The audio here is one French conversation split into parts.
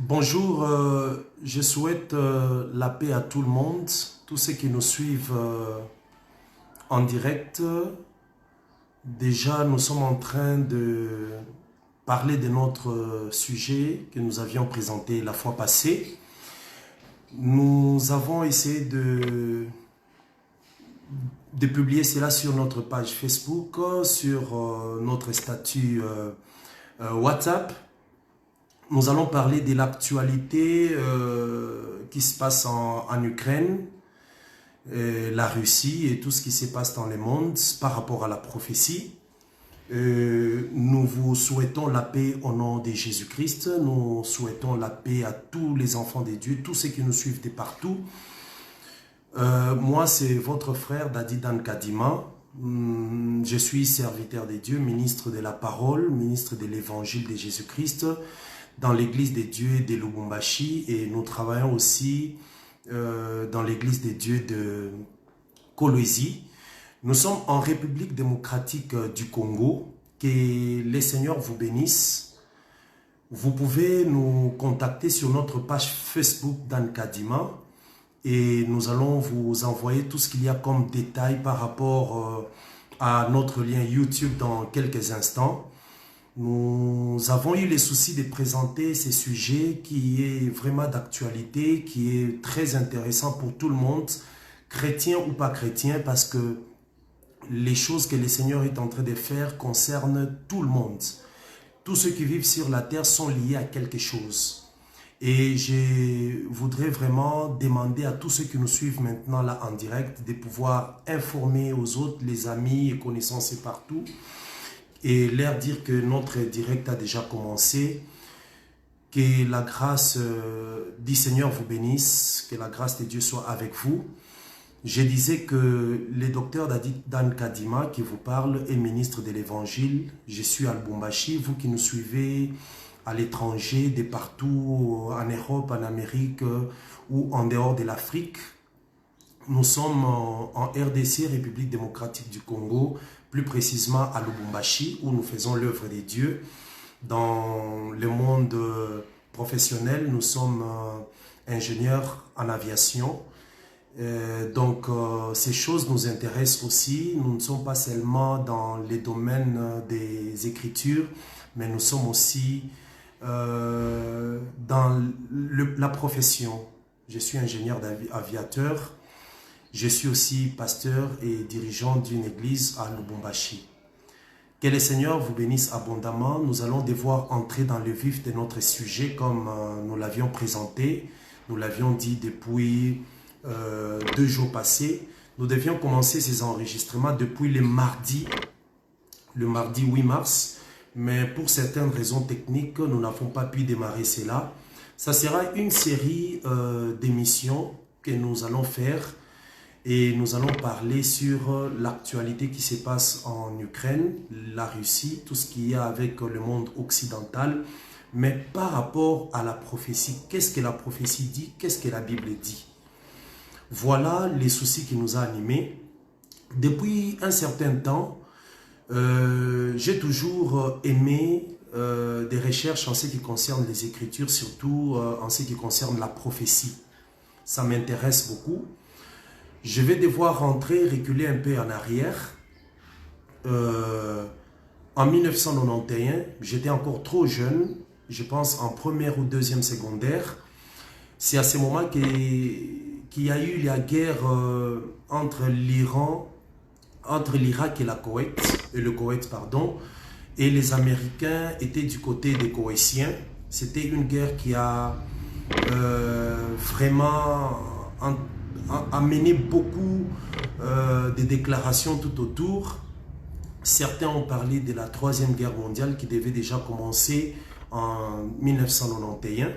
Bonjour, je souhaite la paix à tout le monde, tous ceux qui nous suivent en direct. Déjà, nous sommes en train de parler de notre sujet que nous avions présenté la fois passée. Nous avons essayé de publier cela sur notre page Facebook, sur notre statut WhatsApp. Nous allons parler de l'actualité qui se passe en Ukraine, la Russie et tout ce qui se passe dans le monde par rapport à la prophétie. Nous vous souhaitons la paix au nom de Jésus-Christ. Nous souhaitons la paix à tous les enfants de Dieu, tous ceux qui nous suivent de partout. Moi, c'est votre frère Dadi Dan Kadima. Je suis serviteur de Dieu, ministre de la parole, ministre de l'évangile de Jésus-Christ dans l'église des dieux de Lubumbashi, et nous travaillons aussi dans l'église des dieux de Kolwezi. Nous sommes en République démocratique du Congo. Que les seigneurs vous bénissent. Vous pouvez nous contacter sur notre page Facebook Dan Kadima et nous allons vous envoyer tout ce qu'il y a comme détail par rapport à notre lien YouTube dans quelques instants. Nous avons eu les soucis de présenter ces sujets qui est vraiment d'actualité, qui est très intéressant pour tout le monde, chrétien ou pas chrétien, parce que les choses que le Seigneur est en train de faire concernent tout le monde. Tous ceux qui vivent sur la terre sont liés à quelque chose. Et je voudrais vraiment demander à tous ceux qui nous suivent maintenant là en direct de pouvoir informer aux autres, les amis et connaissances partout, et leur dire que notre direct a déjà commencé, que la grâce du Seigneur vous bénisse, que la grâce de Dieu soit avec vous. Je disais que le docteur Dadi Dan Kadima qui vous parle est ministre de l'Évangile. Je suis à Lubumbashi. Vous qui nous suivez à l'étranger, de partout, en Europe, en Amérique ou en dehors de l'Afrique, nous sommes en RDC, République démocratique du Congo, plus précisément à Lubumbashi, où nous faisons l'œuvre des dieux. Dans le monde professionnel, nous sommes ingénieurs en aviation. Donc, ces choses nous intéressent aussi. Nous ne sommes pas seulement dans les domaines des écritures, mais nous sommes aussi dans la profession. Je suis ingénieur aviateur. Je suis aussi pasteur et dirigeant d'une église à Lubumbashi. Que le Seigneur vous bénisse abondamment. Nous allons devoir entrer dans le vif de notre sujet comme nous l'avions présenté. Nous l'avions dit depuis 2 jours passés. Nous devions commencer ces enregistrements depuis le mardi 8 mars. Mais pour certaines raisons techniques, nous n'avons pas pu démarrer cela. Ça sera une série d'émissions que nous allons faire. Et nous allons parler sur l'actualité qui se passe en Ukraine, la Russie, tout ce qu'il y a avec le monde occidental, mais par rapport à la prophétie. Qu'est-ce que la prophétie dit? Qu'est-ce que la Bible dit? Voilà les soucis qui nous ont animés. Depuis un certain temps, j'ai toujours aimé des recherches en ce qui concerne les Écritures, surtout en ce qui concerne la prophétie. Ça m'intéresse beaucoup. Je vais devoir reculer un peu en arrière. En 1991, j'étais encore trop jeune, je pense en première ou deuxième secondaire. C'est à ce moment qu'il y a eu la guerre entre l'Irak et le Koweït, et les Américains étaient du côté des Koweïtiens. C'était une guerre qui a vraiment amené beaucoup de déclarations tout autour. Certains ont parlé de la Troisième Guerre mondiale qui devait déjà commencer en 1991.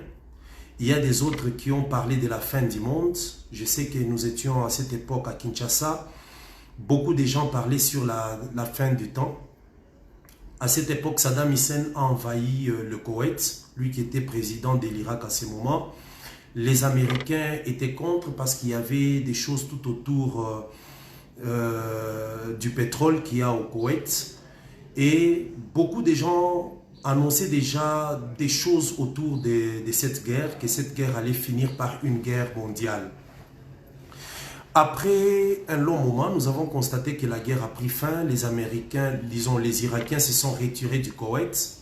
Il y a des autres qui ont parlé de la fin du monde. Je sais que nous étions à cette époque à Kinshasa. Beaucoup de gens parlaient sur la fin du temps. À cette époque, Saddam Hussein a envahi le Koweït, lui qui était président de l'Irak à ce moment. Les Américains étaient contre parce qu'il y avait des choses tout autour du pétrole qu'il y a au Koweït. Et beaucoup de gens annonçait déjà des choses autour de cette guerre, que cette guerre allait finir par une guerre mondiale. Après un long moment, nous avons constaté que la guerre a pris fin. Les Américains, disons les Irakiens, se sont retirés du Koweït.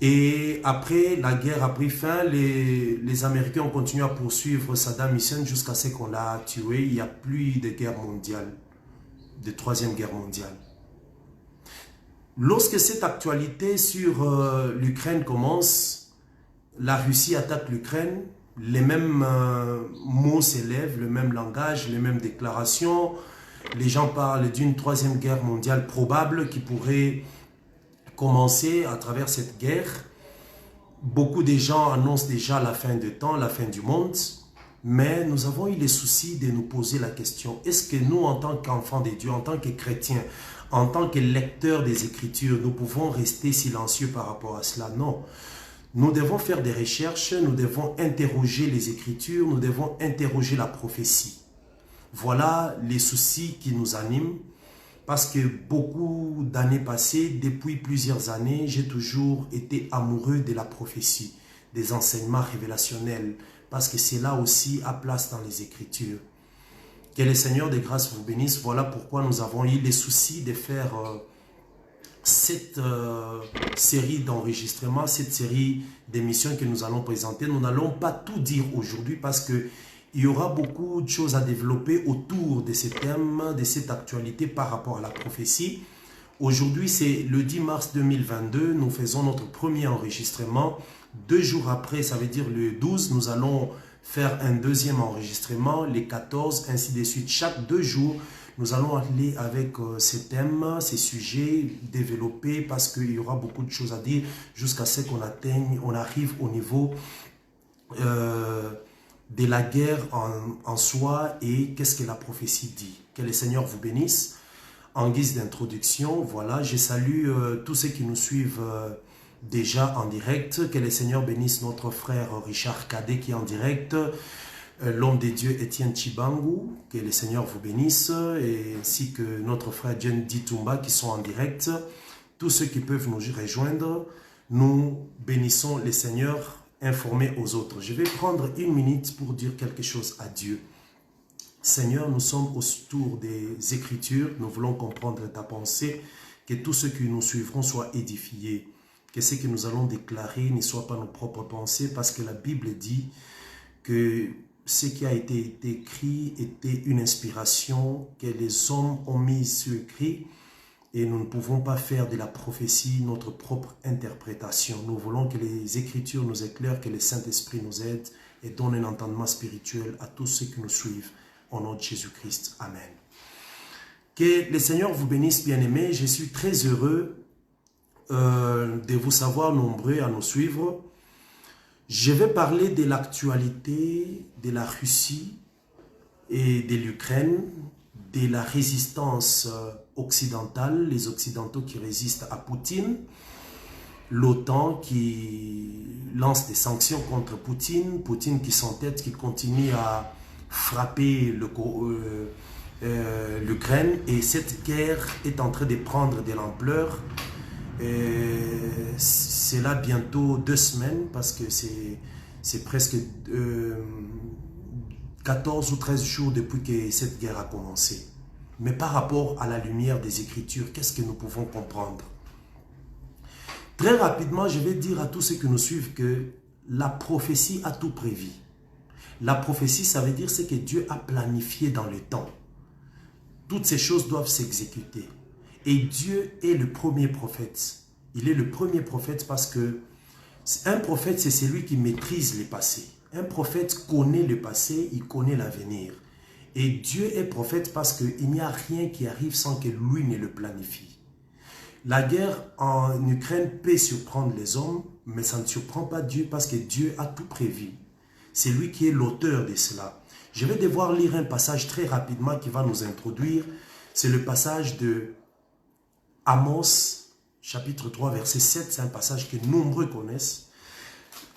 Et après la guerre a pris fin, les Américains ont continué à poursuivre Saddam Hussein jusqu'à ce qu'on l'a tué. Il n'y a plus de guerre mondiale, de troisième guerre mondiale. Lorsque cette actualité sur l'Ukraine commence, la Russie attaque l'Ukraine, les mêmes mots s'élèvent, le même langage, les mêmes déclarations. Les gens parlent d'une troisième guerre mondiale probable qui pourrait commencer à travers cette guerre. Beaucoup de gens annoncent déjà la fin des temps, la fin du monde. Mais nous avons eu le souci de nous poser la question, est-ce que nous, en tant qu'enfants de Dieu, en tant que chrétiens, en tant que lecteurs des Écritures, nous pouvons rester silencieux par rapport à cela? Non. Nous devons faire des recherches, nous devons interroger les Écritures, nous devons interroger la prophétie. Voilà les soucis qui nous animent, parce que beaucoup d'années passées, depuis plusieurs années, j'ai toujours été amoureux de la prophétie, des enseignements révélationnels, parce que c'est là aussi à place dans les Écritures. Que le Seigneur des grâces vous bénisse. Voilà pourquoi nous avons eu les soucis de faire cette série d'enregistrements, cette série d'émissions que nous allons présenter. Nous n'allons pas tout dire aujourd'hui parce qu'il y aura beaucoup de choses à développer autour de ce thème, de cette actualité par rapport à la prophétie. Aujourd'hui, c'est le 10 mars 2022. Nous faisons notre premier enregistrement. 2 jours après, ça veut dire le 12, nous allons faire un deuxième enregistrement, les 14, ainsi de suite. Chaque 2 jours, nous allons aller avec ces thèmes, ces sujets développés parce qu'il y aura beaucoup de choses à dire jusqu'à ce qu'on atteigne, on arrive au niveau de la guerre en soi et qu'est-ce que la prophétie dit. Que le Seigneur vous bénisse. En guise d'introduction, voilà, je salue tous ceux qui nous suivent déjà en direct. Que le Seigneur bénisse notre frère Richard Cadet qui est en direct, l'homme de Dieu Étienne Chibangu, que le Seigneur vous bénisse, et ainsi que notre frère Jen Ditumba qui sont en direct. Tous ceux qui peuvent nous rejoindre, nous bénissons le Seigneur, informés aux autres. Je vais prendre 1 minute pour dire quelque chose à Dieu. Seigneur, nous sommes autour des Écritures, nous voulons comprendre ta pensée, que tous ceux qui nous suivront soient édifiés, que ce que nous allons déclarer ne soit pas nos propres pensées, parce que la Bible dit que ce qui a été écrit était une inspiration que les hommes ont mise sur écrit, et nous ne pouvons pas faire de la prophétie notre propre interprétation. Nous voulons que les Écritures nous éclairent, que le Saint-Esprit nous aide et donne un entendement spirituel à tous ceux qui nous suivent. Au nom de Jésus-Christ. Amen. Que le Seigneur vous bénisse, bien-aimés. Je suis très heureux de vous savoir nombreux à nous suivre. Je vais parler de l'actualité de la Russie et de l'Ukraine, de la résistance occidentale, les Occidentaux qui résistent à Poutine, l'OTAN qui lance des sanctions contre Poutine, Poutine qui s'entête, qui continue à frapper l'Ukraine, et cette guerre est en train de prendre de l'ampleur. C'est là bientôt 2 semaines parce que c'est presque 14 ou 13 jours depuis que cette guerre a commencé. Mais par rapport à la lumière des Écritures, qu'est-ce que nous pouvons comprendre? Très rapidement, je vais dire à tous ceux qui nous suivent que la prophétie a tout prévu. La prophétie, ça veut dire ce que Dieu a planifié dans le temps. Toutes ces choses doivent s'exécuter. Et Dieu est le premier prophète. Il est le premier prophète parce que un prophète, c'est celui qui maîtrise le passé. Un prophète connaît le passé, il connaît l'avenir. Et Dieu est prophète parce qu'il n'y a rien qui arrive sans que lui ne le planifie. La guerre en Ukraine peut surprendre les hommes, mais ça ne surprend pas Dieu parce que Dieu a tout prévu. C'est lui qui est l'auteur de cela. Je vais devoir lire un passage très rapidement qui va nous introduire. C'est le passage de Amos, chapitre 3, verset 7. C'est un passage que nombreux connaissent.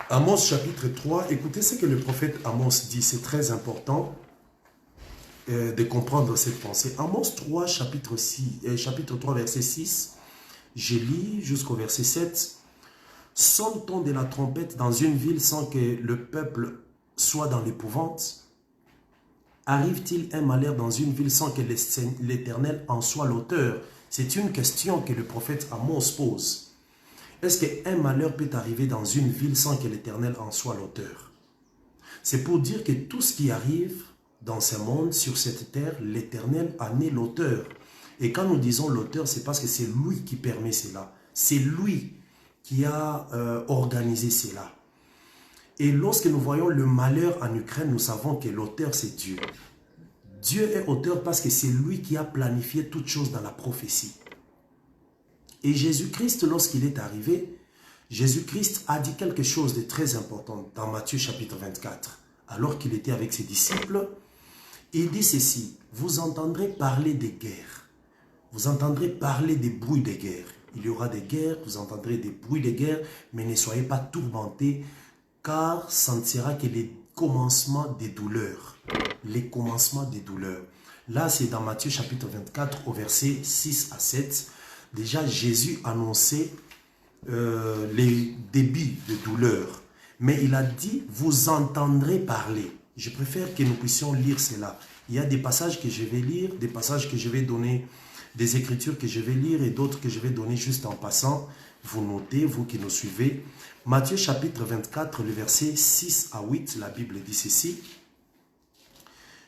Amos, chapitre 3. Écoutez ce que le prophète Amos dit. C'est très important de comprendre cette pensée. Amos 3, chapitre 3, verset 6. Je lis jusqu'au verset 7. Sonne-t-on de la trompette dans une ville sans que le peuple soit dans l'épouvante? Arrive-t-il un malheur dans une ville sans que l'Éternel en soit l'auteur? C'est une question que le prophète Amos pose. Est-ce qu'un malheur peut arriver dans une ville sans que l'Éternel en soit l'auteur? C'est pour dire que tout ce qui arrive dans ce monde, sur cette terre, l'Éternel en est l'auteur. Et quand nous disons l'auteur, c'est parce que c'est lui qui permet cela. C'est lui qui a organisé cela. Et lorsque nous voyons le malheur en Ukraine, nous savons que l'auteur, c'est Dieu. Dieu est auteur parce que c'est lui qui a planifié toutes choses dans la prophétie. Et Jésus-Christ, lorsqu'il est arrivé, Jésus-Christ a dit quelque chose de très important dans Matthieu chapitre 24. Alors qu'il était avec ses disciples, il dit ceci: vous entendrez parler des guerres. Vous entendrez parler des bruits de guerre. Il y aura des guerres, vous entendrez des bruits de guerre, mais ne soyez pas tourmentés, car ça ne sera que les commencements des douleurs. Les commencements des douleurs. Là, c'est dans Matthieu chapitre 24, au verset 6 à 7. Déjà, Jésus annonçait les débits de douleur. Mais il a dit, vous entendrez parler. Je préfère que nous puissions lire cela. Il y a des passages que je vais lire, des passages que je vais donner, des écritures que je vais lire et d'autres que je vais donner juste en passant. Vous notez, vous qui nous suivez. Matthieu chapitre 24, le verset 6 à 8, la Bible dit ceci.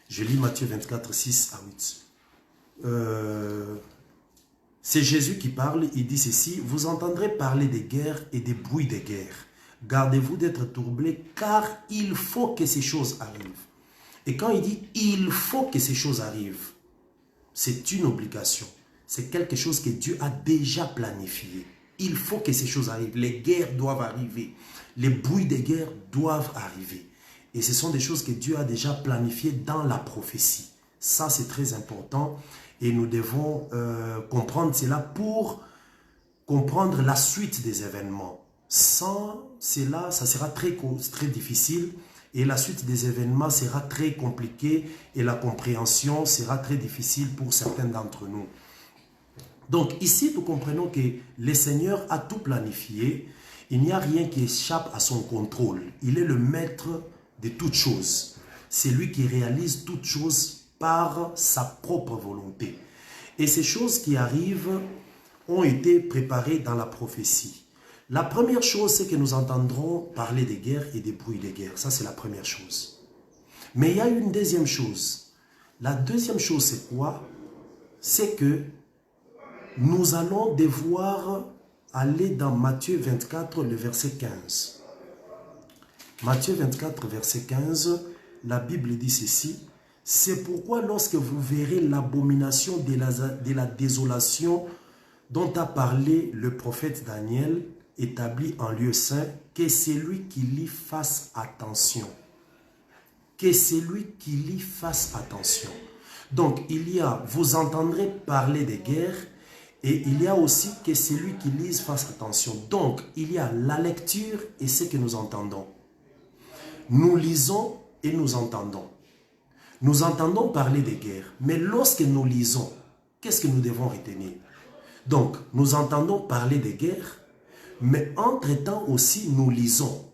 Je lis Matthieu 24, 6 à 8. C'est Jésus qui parle, il dit ceci: vous entendrez parler des guerres et des bruits des guerres. Gardez-vous d'être troublés, car il faut que ces choses arrivent. Et quand il dit il faut que ces choses arrivent, c'est une obligation. C'est quelque chose que Dieu a déjà planifié. Il faut que ces choses arrivent. Les guerres doivent arriver. Les bruits des guerres doivent arriver. Et ce sont des choses que Dieu a déjà planifiées dans la prophétie. Ça, c'est très important. Et nous devons comprendre cela pour comprendre la suite des événements. Sans cela, ça sera très difficile. Et la suite des événements sera très compliquée. Et la compréhension sera très difficile pour certains d'entre nous. Donc ici, nous comprenons que le Seigneur a tout planifié. Il n'y a rien qui échappe à son contrôle. Il est le maître de toutes choses. C'est lui qui réalise toutes choses par sa propre volonté. Et ces choses qui arrivent ont été préparées dans la prophétie. La première chose, c'est que nous entendrons parler des guerres et des bruits des guerres. Ça, c'est la première chose. Mais il y a une deuxième chose. La deuxième chose, c'est quoi? C'est que nous allons devoir aller dans Matthieu 24, le verset 15. Matthieu 24, verset 15, la Bible dit ceci: c'est pourquoi lorsque vous verrez l'abomination de la désolation dont a parlé le prophète Daniel, établi en lieu saint, que celui qui lit fasse attention. Que celui qui lit fasse attention. Donc, il y a, vous entendrez parler des guerres, et il y a aussi que celui qui lise fasse attention. Donc, il y a la lecture et ce que nous entendons. Nous lisons et nous entendons. Nous entendons parler des guerres, mais lorsque nous lisons, qu'est-ce que nous devons retenir? Donc, nous entendons parler des guerres, mais entre-temps aussi, nous lisons.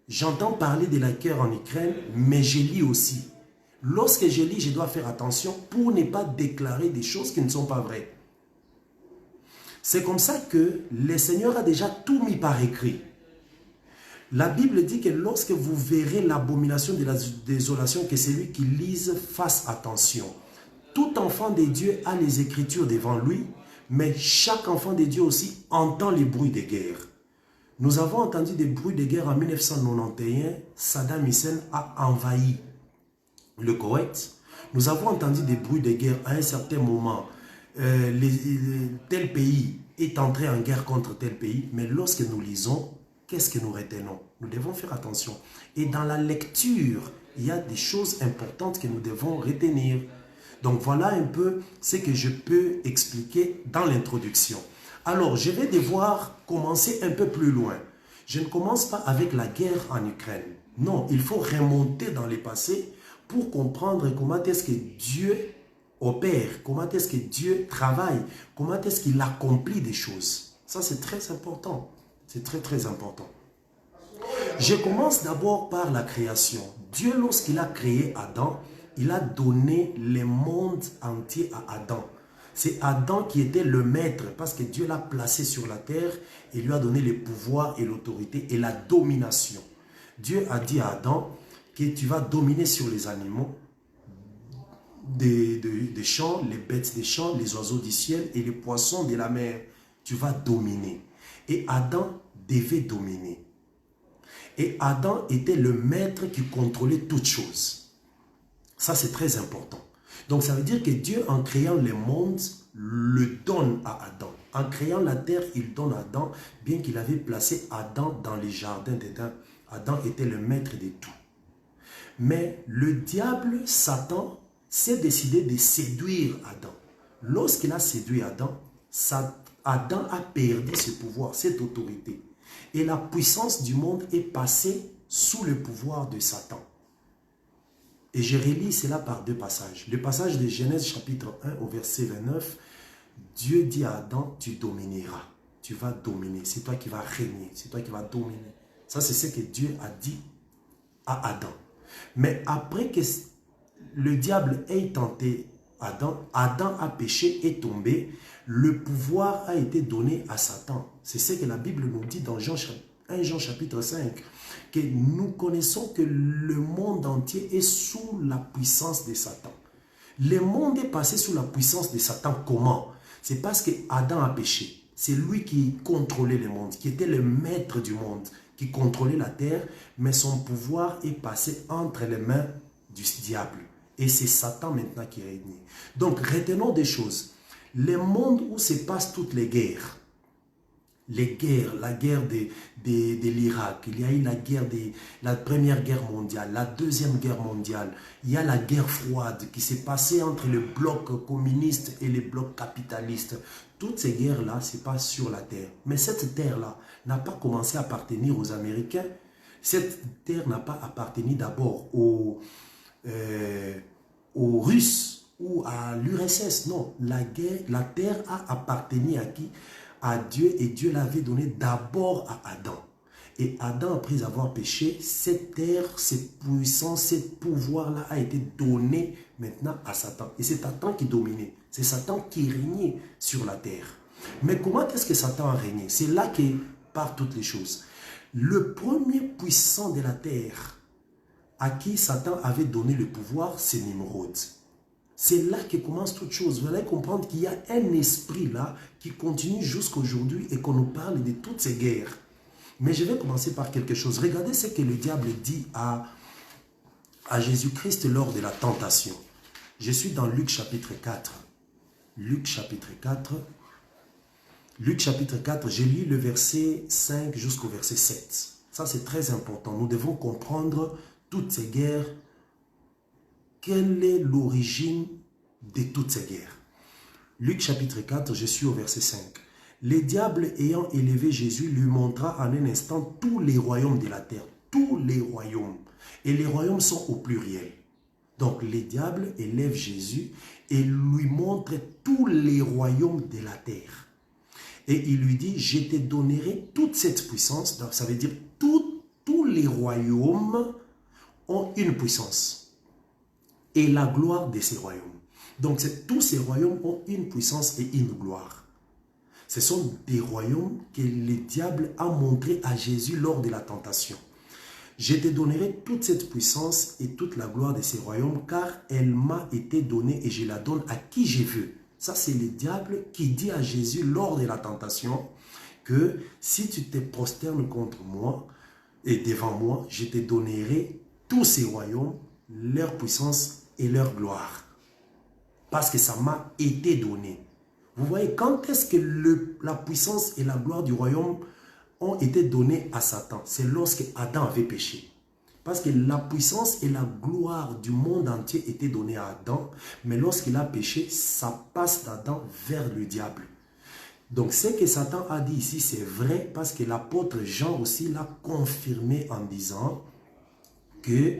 J'entends parler de la guerre en Ukraine, mais je lis aussi. Lorsque je lis, je dois faire attention pour ne pas déclarer des choses qui ne sont pas vraies. C'est comme ça que le Seigneur a déjà tout mis par écrit. La Bible dit que lorsque vous verrez l'abomination de la désolation, que celui qui lise fasse attention. Tout enfant de Dieu a les Écritures devant lui, mais chaque enfant de Dieu aussi entend les bruits de guerre. Nous avons entendu des bruits de guerre en 1991, Saddam Hussein a envahi le Koweït. Nous avons entendu des bruits de guerre à un certain moment. Tel pays est entré en guerre contre tel pays, mais lorsque nous lisons, qu'est-ce que nous retenons? Nous devons faire attention. Et dans la lecture, il y a des choses importantes que nous devons retenir. Donc voilà un peu ce que je peux expliquer dans l'introduction. Alors, je vais devoir commencer un peu plus loin. Je ne commence pas avec la guerre en Ukraine. Non, il faut remonter dans le passé pour comprendre comment est-ce que Dieu opère, comment est-ce que Dieu travaille, comment est-ce qu'il accomplit des choses. Ça, c'est très important. C'est très très important. Je commence d'abord par la création. Dieu, lorsqu'il a créé Adam, il a donné le monde entier à Adam. C'est Adam qui était le maître parce que Dieu l'a placé sur la terre et lui a donné le pouvoir et l'autorité et la domination. Dieu a dit à Adam que tu vas dominer sur les animaux des champs, les bêtes des champs, les oiseaux du ciel et les poissons de la mer. Tu vas dominer. Et Adam devait dominer. Et Adam était le maître qui contrôlait toutes choses. Ça, c'est très important. Donc, ça veut dire que Dieu, en créant le monde, le donne à Adam. En créant la terre, il donne à Adam, bien qu'il avait placé Adam dans les jardins d'Éden. Adam était le maître de tout. Mais le diable, Satan, s'est décidé de séduire Adam. Lorsqu'il a séduit Adam, Adam a perdu ce pouvoir, cette autorité. Et la puissance du monde est passée sous le pouvoir de Satan. Et je relis cela par deux passages. Le passage de Genèse chapitre 1 au verset 29, Dieu dit à Adam, tu domineras, tu vas dominer, c'est toi qui vas régner, c'est toi qui vas dominer. Ça, c'est ce que Dieu a dit à Adam. Mais après que le diable ait tenté Adam, Adam a péché et tombé, le pouvoir a été donné à Satan. C'est ce que la Bible nous dit dans 1 Jean chapitre 5, que nous connaissons que le monde entier est sous la puissance de Satan. Le monde est passé sous la puissance de Satan. Comment? C'est parce que Adam a péché. C'est lui qui contrôlait le monde, qui était le maître du monde, qui contrôlait la terre, mais son pouvoir est passé entre les mains du diable. Et c'est Satan maintenant qui règne. Donc retenons des choses. Le monde où se passent toutes les guerres, la guerre de l'Irak, il y a eu la première guerre mondiale, la deuxième guerre mondiale, il y a la guerre froide qui s'est passée entre le bloc communiste et le bloc capitaliste. Toutes ces guerres-là se passent sur la terre. Mais cette terre-là n'a pas commencé à appartenir aux Américains. Cette terre n'a pas appartenu d'abord aux Russes ou à l'URSS. Non, la terre a appartenu à qui? À Dieu, et Dieu l'avait donné d'abord à Adam. Et Adam, après avoir péché, cette terre, cette puissance, ce pouvoir-là a été donné maintenant à Satan. Et c'est Satan qui dominait. C'est Satan qui régnait sur la terre. Mais comment est-ce que Satan a régné? C'est là que partent toutes les choses. Le premier puissant de la terre à qui Satan avait donné le pouvoir, c'est Nimrod. C'est là que commence toute chose. Vous allez comprendre qu'il y a un esprit là qui continue jusqu'à aujourd'hui et qu'on nous parle de toutes ces guerres. Mais je vais commencer par quelque chose. Regardez ce que le diable dit à Jésus-Christ lors de la tentation. Je suis dans Luc chapitre 4. Luc chapitre 4. Luc chapitre 4, je lis le verset 5 jusqu'au verset 7. Ça, c'est très important. Nous devons comprendre toutes ces guerres. Quelle est l'origine de toutes ces guerres? Luc chapitre 4, je suis au verset 5. Le diable ayant élevé Jésus lui montra en un instant tous les royaumes de la terre. Tous les royaumes. Et les royaumes sont au pluriel. Donc le diable élève Jésus et lui montre tous les royaumes de la terre. Et il lui dit, je te donnerai toute cette puissance. Donc ça veut dire tous les royaumes ont une puissance. Et la gloire de ces royaumes. Donc tous ces royaumes ont une puissance et une gloire. Ce sont des royaumes que le diable a montré à Jésus lors de la tentation. Je te donnerai toute cette puissance et toute la gloire de ces royaumes, car elle m'a été donnée et je la donne à qui je veux. Ça, c'est le diable qui dit à Jésus lors de la tentation que si tu te prosternes contre moi et devant moi, je te donnerai tous ces royaumes, leur puissance et leur gloire. Parce que ça m'a été donné. Vous voyez, quand est-ce que la puissance et la gloire du royaume ont été données à Satan? C'est lorsque Adam avait péché. Parce que la puissance et la gloire du monde entier étaient données à Adam. Mais lorsqu'il a péché, ça passe d'Adam vers le diable. Donc ce que Satan a dit ici, c'est vrai parce que l'apôtre Jean aussi l'a confirmé en disant que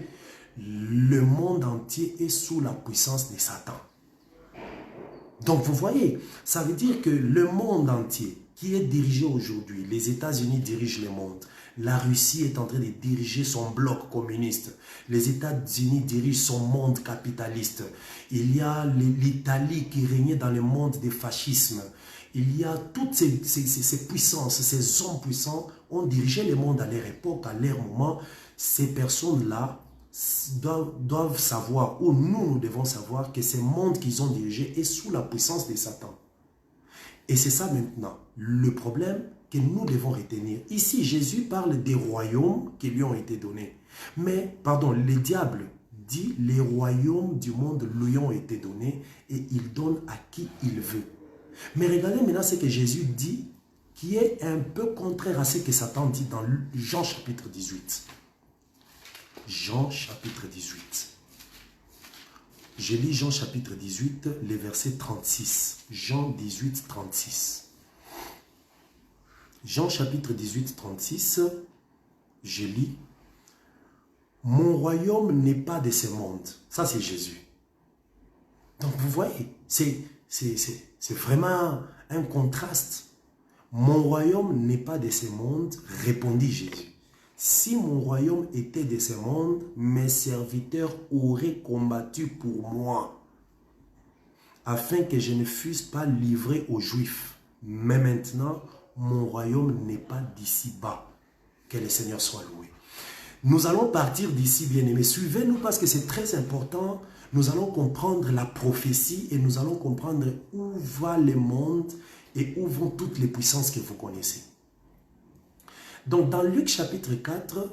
le monde entier est sous la puissance de Satan. Donc vous voyez, ça veut dire que le monde entier qui est dirigé aujourd'hui. Les États-Unis dirigent le monde. La Russie est en train de diriger son bloc communiste. Les États-Unis dirigent son monde capitaliste. Il y a l'Italie qui régnait dans le monde des fascismes. Il y a toutes ces puissances, ces hommes puissants ont dirigé le monde à leur époque, à leur moment. Ces personnes-là doivent savoir, ou nous devons savoir, que ce monde qu'ils ont dirigé est sous la puissance de Satan. Et c'est ça maintenant, le problème que nous devons retenir. Ici, Jésus parle des royaumes qui lui ont été donnés. Mais, pardon, le diable dit les royaumes du monde lui ont été donnés et il donne à qui il veut. Mais regardez maintenant ce que Jésus dit, qui est un peu contraire à ce que Satan dit dans Jean chapitre 18. Jean chapitre 18. Je lis Jean chapitre 18, les versets 36. Jean 18, 36. Jean chapitre 18, 36, je lis. Mon royaume n'est pas de ce monde. Ça, c'est Jésus. Donc, vous voyez, c'est vraiment un contraste. Mon royaume n'est pas de ce monde, répondit Jésus. Si mon royaume était de ce monde, mes serviteurs auraient combattu pour moi, afin que je ne fusse pas livré aux Juifs. Mais maintenant, mon royaume n'est pas d'ici-bas. Que le Seigneur soit loué. Nous allons partir d'ici, bien-aimés. Suivez-nous parce que c'est très important. Nous allons comprendre la prophétie et nous allons comprendre où va le monde et où vont toutes les puissances que vous connaissez. Donc, dans Luc chapitre 4,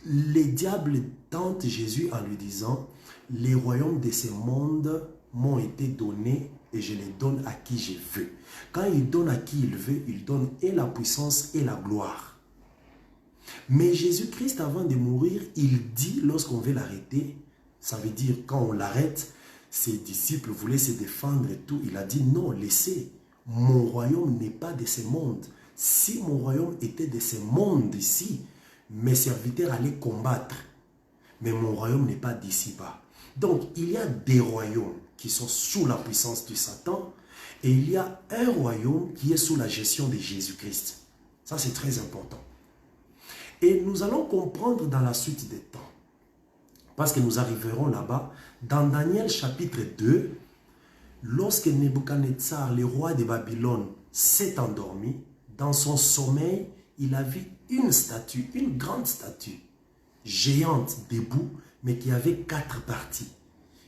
les diables tentent Jésus en lui disant « Les royaumes de ce monde m'ont été donnés et je les donne à qui je veux. » Quand il donne à qui il veut, il donne et la puissance et la gloire. Mais Jésus-Christ, avant de mourir, il dit, lorsqu'on veut l'arrêter, ça veut dire quand on l'arrête, ses disciples voulaient se défendre et tout. Il a dit non, laissez, mon royaume n'est pas de ce monde. Si mon royaume était de ce monde ici, mes serviteurs allaient combattre. Mais mon royaume n'est pas d'ici-bas. Donc, il y a des royaumes qui sont sous la puissance du Satan et il y a un royaume qui est sous la gestion de Jésus-Christ. Ça, c'est très important. Et nous allons comprendre dans la suite des temps. Parce que nous arriverons là-bas. Dans Daniel chapitre 2, lorsque Nebuchadnezzar, le roi de Babylone, s'est endormi, dans son sommeil, il a vu une statue, une grande statue, géante, debout, mais qui avait 4 parties.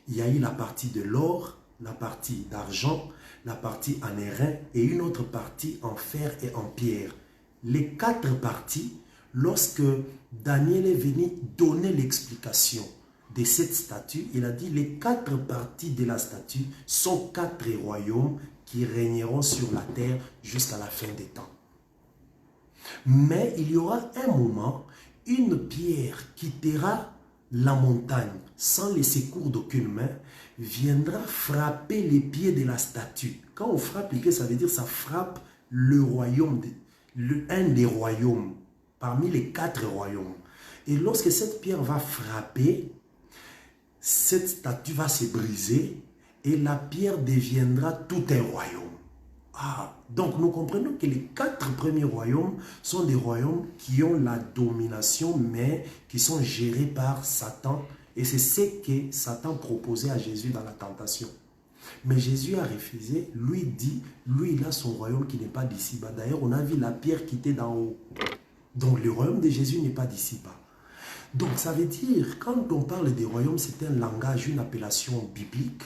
Il y a eu la partie de l'or, la partie d'argent, la partie en airain et une autre partie en fer et en pierre. Les 4 parties, lorsque Daniel est venu donner l'explication de cette statue, il a dit les 4 parties de la statue sont 4 royaumes qui régneront sur la terre jusqu'à la fin des temps. Mais il y aura un moment, une pierre quittera la montagne sans les secours d'aucune main, viendra frapper les pieds de la statue. Quand on frappe les pieds, ça veut dire que ça frappe le royaume, un des royaumes, parmi les 4 royaumes. Et lorsque cette pierre va frapper, cette statue va se briser et la pierre deviendra tout un royaume. Donc nous comprenons que les 4 premiers royaumes sont des royaumes qui ont la domination, mais qui sont gérés par Satan. Et c'est ce que Satan proposait à Jésus dans la tentation. Mais Jésus a refusé, lui dit, lui il a son royaume qui n'est pas d'ici-bas. D'ailleurs, on a vu la pierre quitter d'en haut. Donc le royaume de Jésus n'est pas d'ici-bas. Donc ça veut dire, quand on parle des royaumes, c'est un langage, une appellation biblique.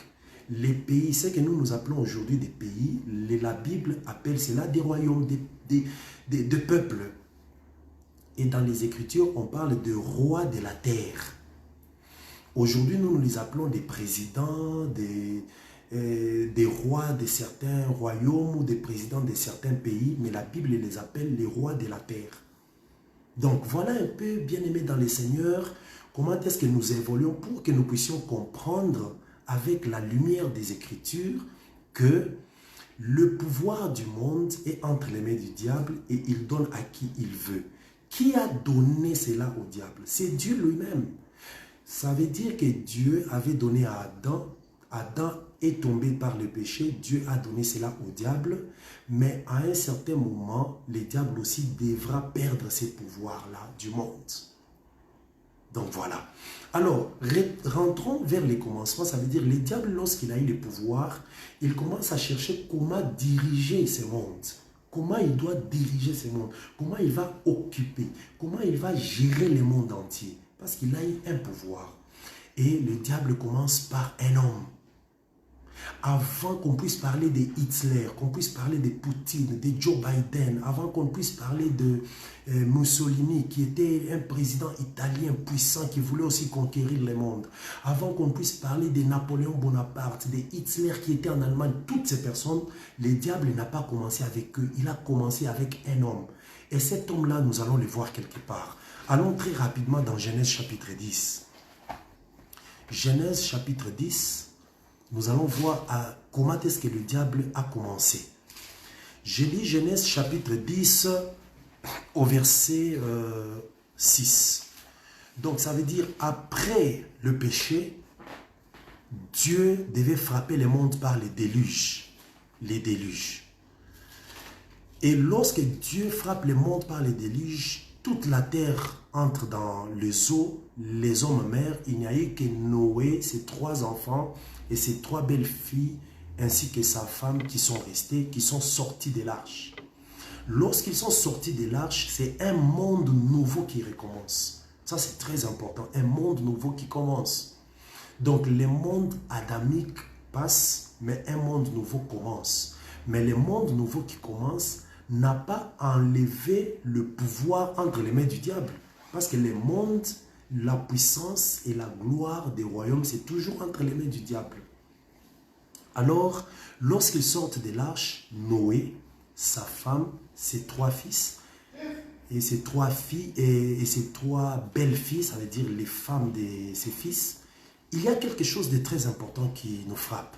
Les pays, ce que nous appelons aujourd'hui des pays, la Bible appelle cela des royaumes, des peuples. Et dans les Écritures, on parle de rois de la terre. Aujourd'hui, nous les appelons des présidents, des rois de certains royaumes ou des présidents de certains pays, mais la Bible les appelle les rois de la terre. Donc voilà un peu, bien aimés dans le Seigneur, comment est-ce que nous évoluons pour que nous puissions comprendre avec la lumière des Écritures que le pouvoir du monde est entre les mains du diable et il donne à qui il veut. Qui a donné cela au diable? C'est Dieu lui-même. Ça veut dire que Dieu avait donné à Adam est tombé par le péché, Dieu a donné cela au diable, mais à un certain moment, le diable aussi devra perdre ses pouvoirs-là du monde. Donc voilà. Alors, rentrons vers les commencements, ça veut dire le diable, lorsqu'il a eu le pouvoir, il commence à chercher comment diriger ce monde. Comment il doit diriger ce monde, comment il va occuper, comment il va gérer le monde entier. Parce qu'il a eu un pouvoir. Et le diable commence par un homme. Avant qu'on puisse parler de Hitler, qu'on puisse parler de Poutine, de Joe Biden, avant qu'on puisse parler de Mussolini, qui était un président italien puissant qui voulait aussi conquérir le monde, avant qu'on puisse parler de Napoléon Bonaparte, de Hitler qui était en Allemagne, toutes ces personnes, le diable n'a pas commencé avec eux, il a commencé avec un homme. Et cet homme-là, nous allons le voir quelque part. Allons très rapidement dans Genèse chapitre 10. Genèse chapitre 10, nous allons voir comment est-ce que le diable a commencé. Je lis Genèse chapitre 10 au verset 6. Donc ça veut dire après le péché, Dieu devait frapper le monde par les déluges. Les déluges. Et lorsque Dieu frappe le monde par les déluges, toute la terre entre dans les eaux, les hommes meurent. Il n'y a eu que Noé, ses 3 enfants et ses 3 belles filles, ainsi que sa femme qui sont restés, qui sont sortis de l'arche. Lorsqu'ils sont sortis de l'arche, c'est un monde nouveau qui recommence. Ça, c'est très important. Un monde nouveau qui commence. Donc, le monde adamique passe, mais un monde nouveau commence. Mais le monde nouveau qui commence n'a pas enlevé le pouvoir entre les mains du diable. Parce que le monde, la puissance et la gloire des royaumes, c'est toujours entre les mains du diable. Alors, lorsqu'ils sortent de l'arche, Noé, sa femme, ses 3 fils, et ses 3 filles, et ses 3 belles-filles, ça veut dire les femmes de ses fils, il y a quelque chose de très important qui nous frappe.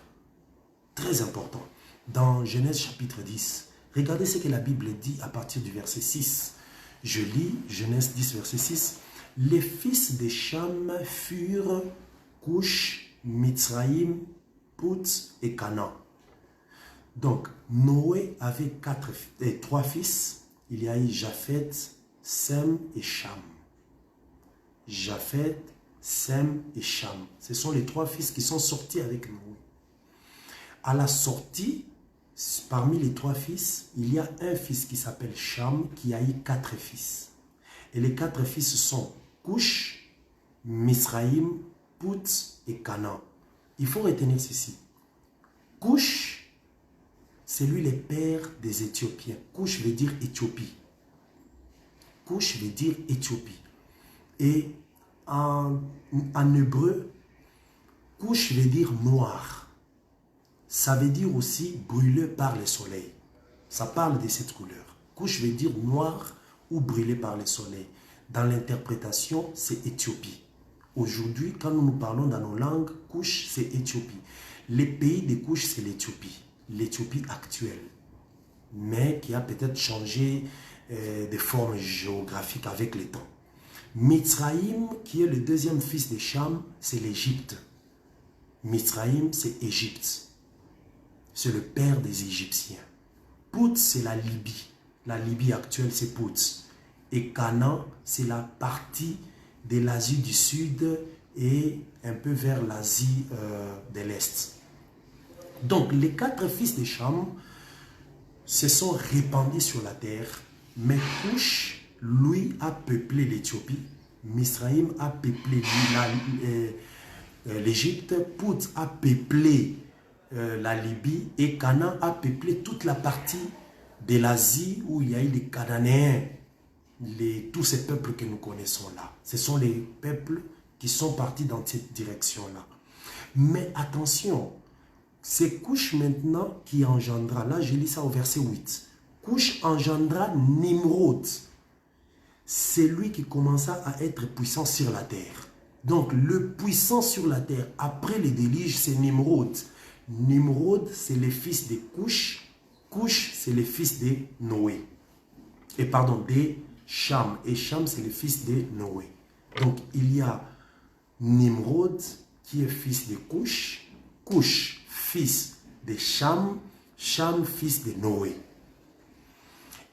Très important. Dans Genèse chapitre 10, regardez ce que la Bible dit à partir du verset 6. Je lis Genèse 10, verset 6. Les fils de Cham furent Cush, Mitzraïm, Put et Canaan. Donc, Noé avait 3 fils. Il y a eu Japhet, Sem et Cham. Japhet, Sem et Cham. Ce sont les 3 fils qui sont sortis avec Noé. À la sortie, parmi les 3 fils, il y a un fils qui s'appelle Cham qui a eu 4 fils. Et les 4 fils sont Cush, Misraïm, Put et Canaan. Il faut retenir ceci. Cush, c'est lui le père des Éthiopiens. Cush veut dire Éthiopie. Cush veut dire Éthiopie. Et en hébreu, Cush veut dire noir. Ça veut dire aussi brûlé par le soleil. Ça parle de cette couleur. Cush veut dire noir ou brûlé par le soleil. Dans l'interprétation, c'est Éthiopie. Aujourd'hui, quand nous parlons dans nos langues, Cush, c'est Éthiopie. Le pays de Cush, c'est l'Éthiopie. L'Éthiopie actuelle. Mais qui a peut-être changé de forme géographique avec le temps. Mitzraïm, qui est le 2e fils de Cham, c'est l'Égypte. Mitzraïm, c'est Égypte. C'est le père des Égyptiens. Put, c'est la Libye. La Libye actuelle, c'est Put. Et Canaan, c'est la partie de l'Asie du Sud et un peu vers l'Asie de l'Est. Donc, les 4 fils de Cham se sont répandus sur la terre, mais Cush, lui, a peuplé l'Éthiopie. Misraïm a peuplé l'Égypte. Put a peuplé la Libye. Et Canaan a peuplé toute la partie de l'Asie où il y a eu les Cananéens. Tous ces peuples que nous connaissons là. Ce sont les peuples qui sont partis dans cette direction-là. Mais attention, c'est Cush maintenant qui engendra. Là, je lis ça au verset 8. Cush engendra Nimrod. C'est lui qui commença à être puissant sur la terre. Donc, le puissant sur la terre, après les déluge, c'est Nimrod. Nimrod, c'est le fils de Cush. Cush, c'est le fils de Noé. Et pardon, de Cham. Et Cham, c'est le fils de Noé. Donc, il y a Nimrod, qui est fils de Cush, Couche, fils de Cham, Cham, fils de Noé.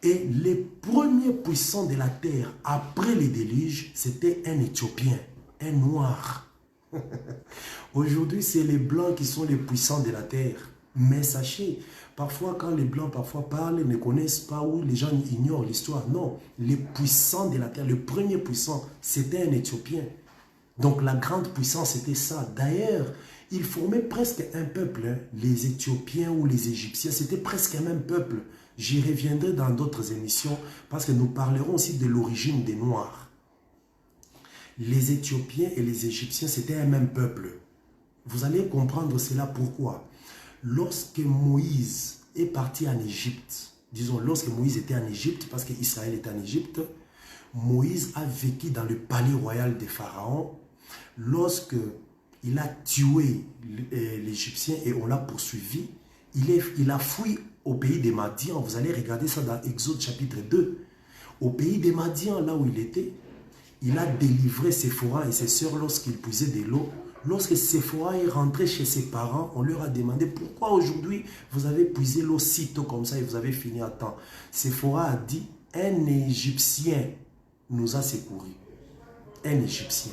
Et les premiers puissants de la terre, après les déluges, c'était un Éthiopien, un noir. Aujourd'hui, c'est les blancs qui sont les puissants de la terre. Mais sachez, parfois quand les blancs parlent, ne connaissent pas ou les gens ignorent l'histoire. Non, les puissants de la terre, le premier puissant, c'était un Éthiopien. Donc la grande puissance, c'était ça. D'ailleurs, ils formaient presque un peuple. Hein. Les Éthiopiens ou les Égyptiens, c'était presque un même peuple. J'y reviendrai dans d'autres émissions parce que nous parlerons aussi de l'origine des Noirs. Les Éthiopiens et les Égyptiens, c'était un même peuple. Vous allez comprendre cela pourquoi. Lorsque Moïse est parti en Égypte, disons lorsque Moïse était en Égypte, parce qu'Israël était en Égypte, Moïse a vécu dans le palais royal des pharaons. Lorsque il a tué l'Égyptien et on l'a poursuivi, il a fui au pays des Madians. Vous allez regarder ça dans Exode chapitre 2. Au pays des Madians, là où il était, il a délivré Séphora et ses sœurs lorsqu'ils puisaient de l'eau. Lorsque Séphora est rentré chez ses parents, on leur a demandé pourquoi aujourd'hui vous avez puisé l'eau si tôt comme ça et vous avez fini à temps. Séphora a dit, un Égyptien nous a secourus. Un Égyptien.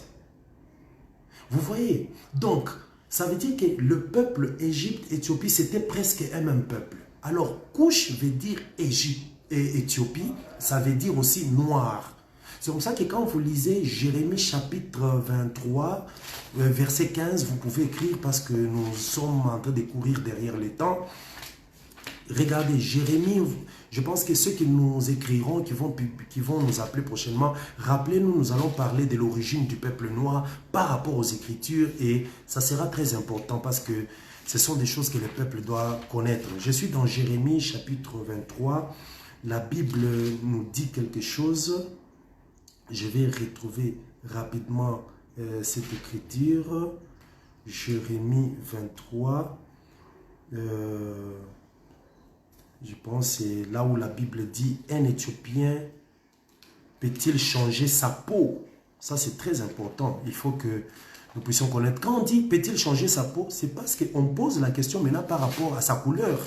Vous voyez? Donc, ça veut dire que le peuple Égypte-Éthiopie, c'était presque un même peuple. Alors, Couche veut dire Égypte et Éthiopie, ça veut dire aussi noir. C'est comme ça que quand vous lisez Jérémie chapitre 23, verset 15, vous pouvez écrire parce que nous sommes en train de courir derrière les temps. Regardez, Jérémie, je pense que ceux qui nous écriront, qui vont nous appeler prochainement, rappelez-nous, nous allons parler de l'origine du peuple noir par rapport aux Écritures et ça sera très important parce que ce sont des choses que le peuple doit connaître. Je suis dans Jérémie chapitre 23, la Bible nous dit quelque chose. Je vais retrouver rapidement cette écriture. Jérémie 23, je pense que c'est là où la Bible dit « Un Éthiopien peut-il changer sa peau ?» Ça, c'est très important. Il faut que nous puissions connaître. Quand on dit « peut-il changer sa peau ?» c'est parce qu'on pose la question maintenant par rapport à sa couleur.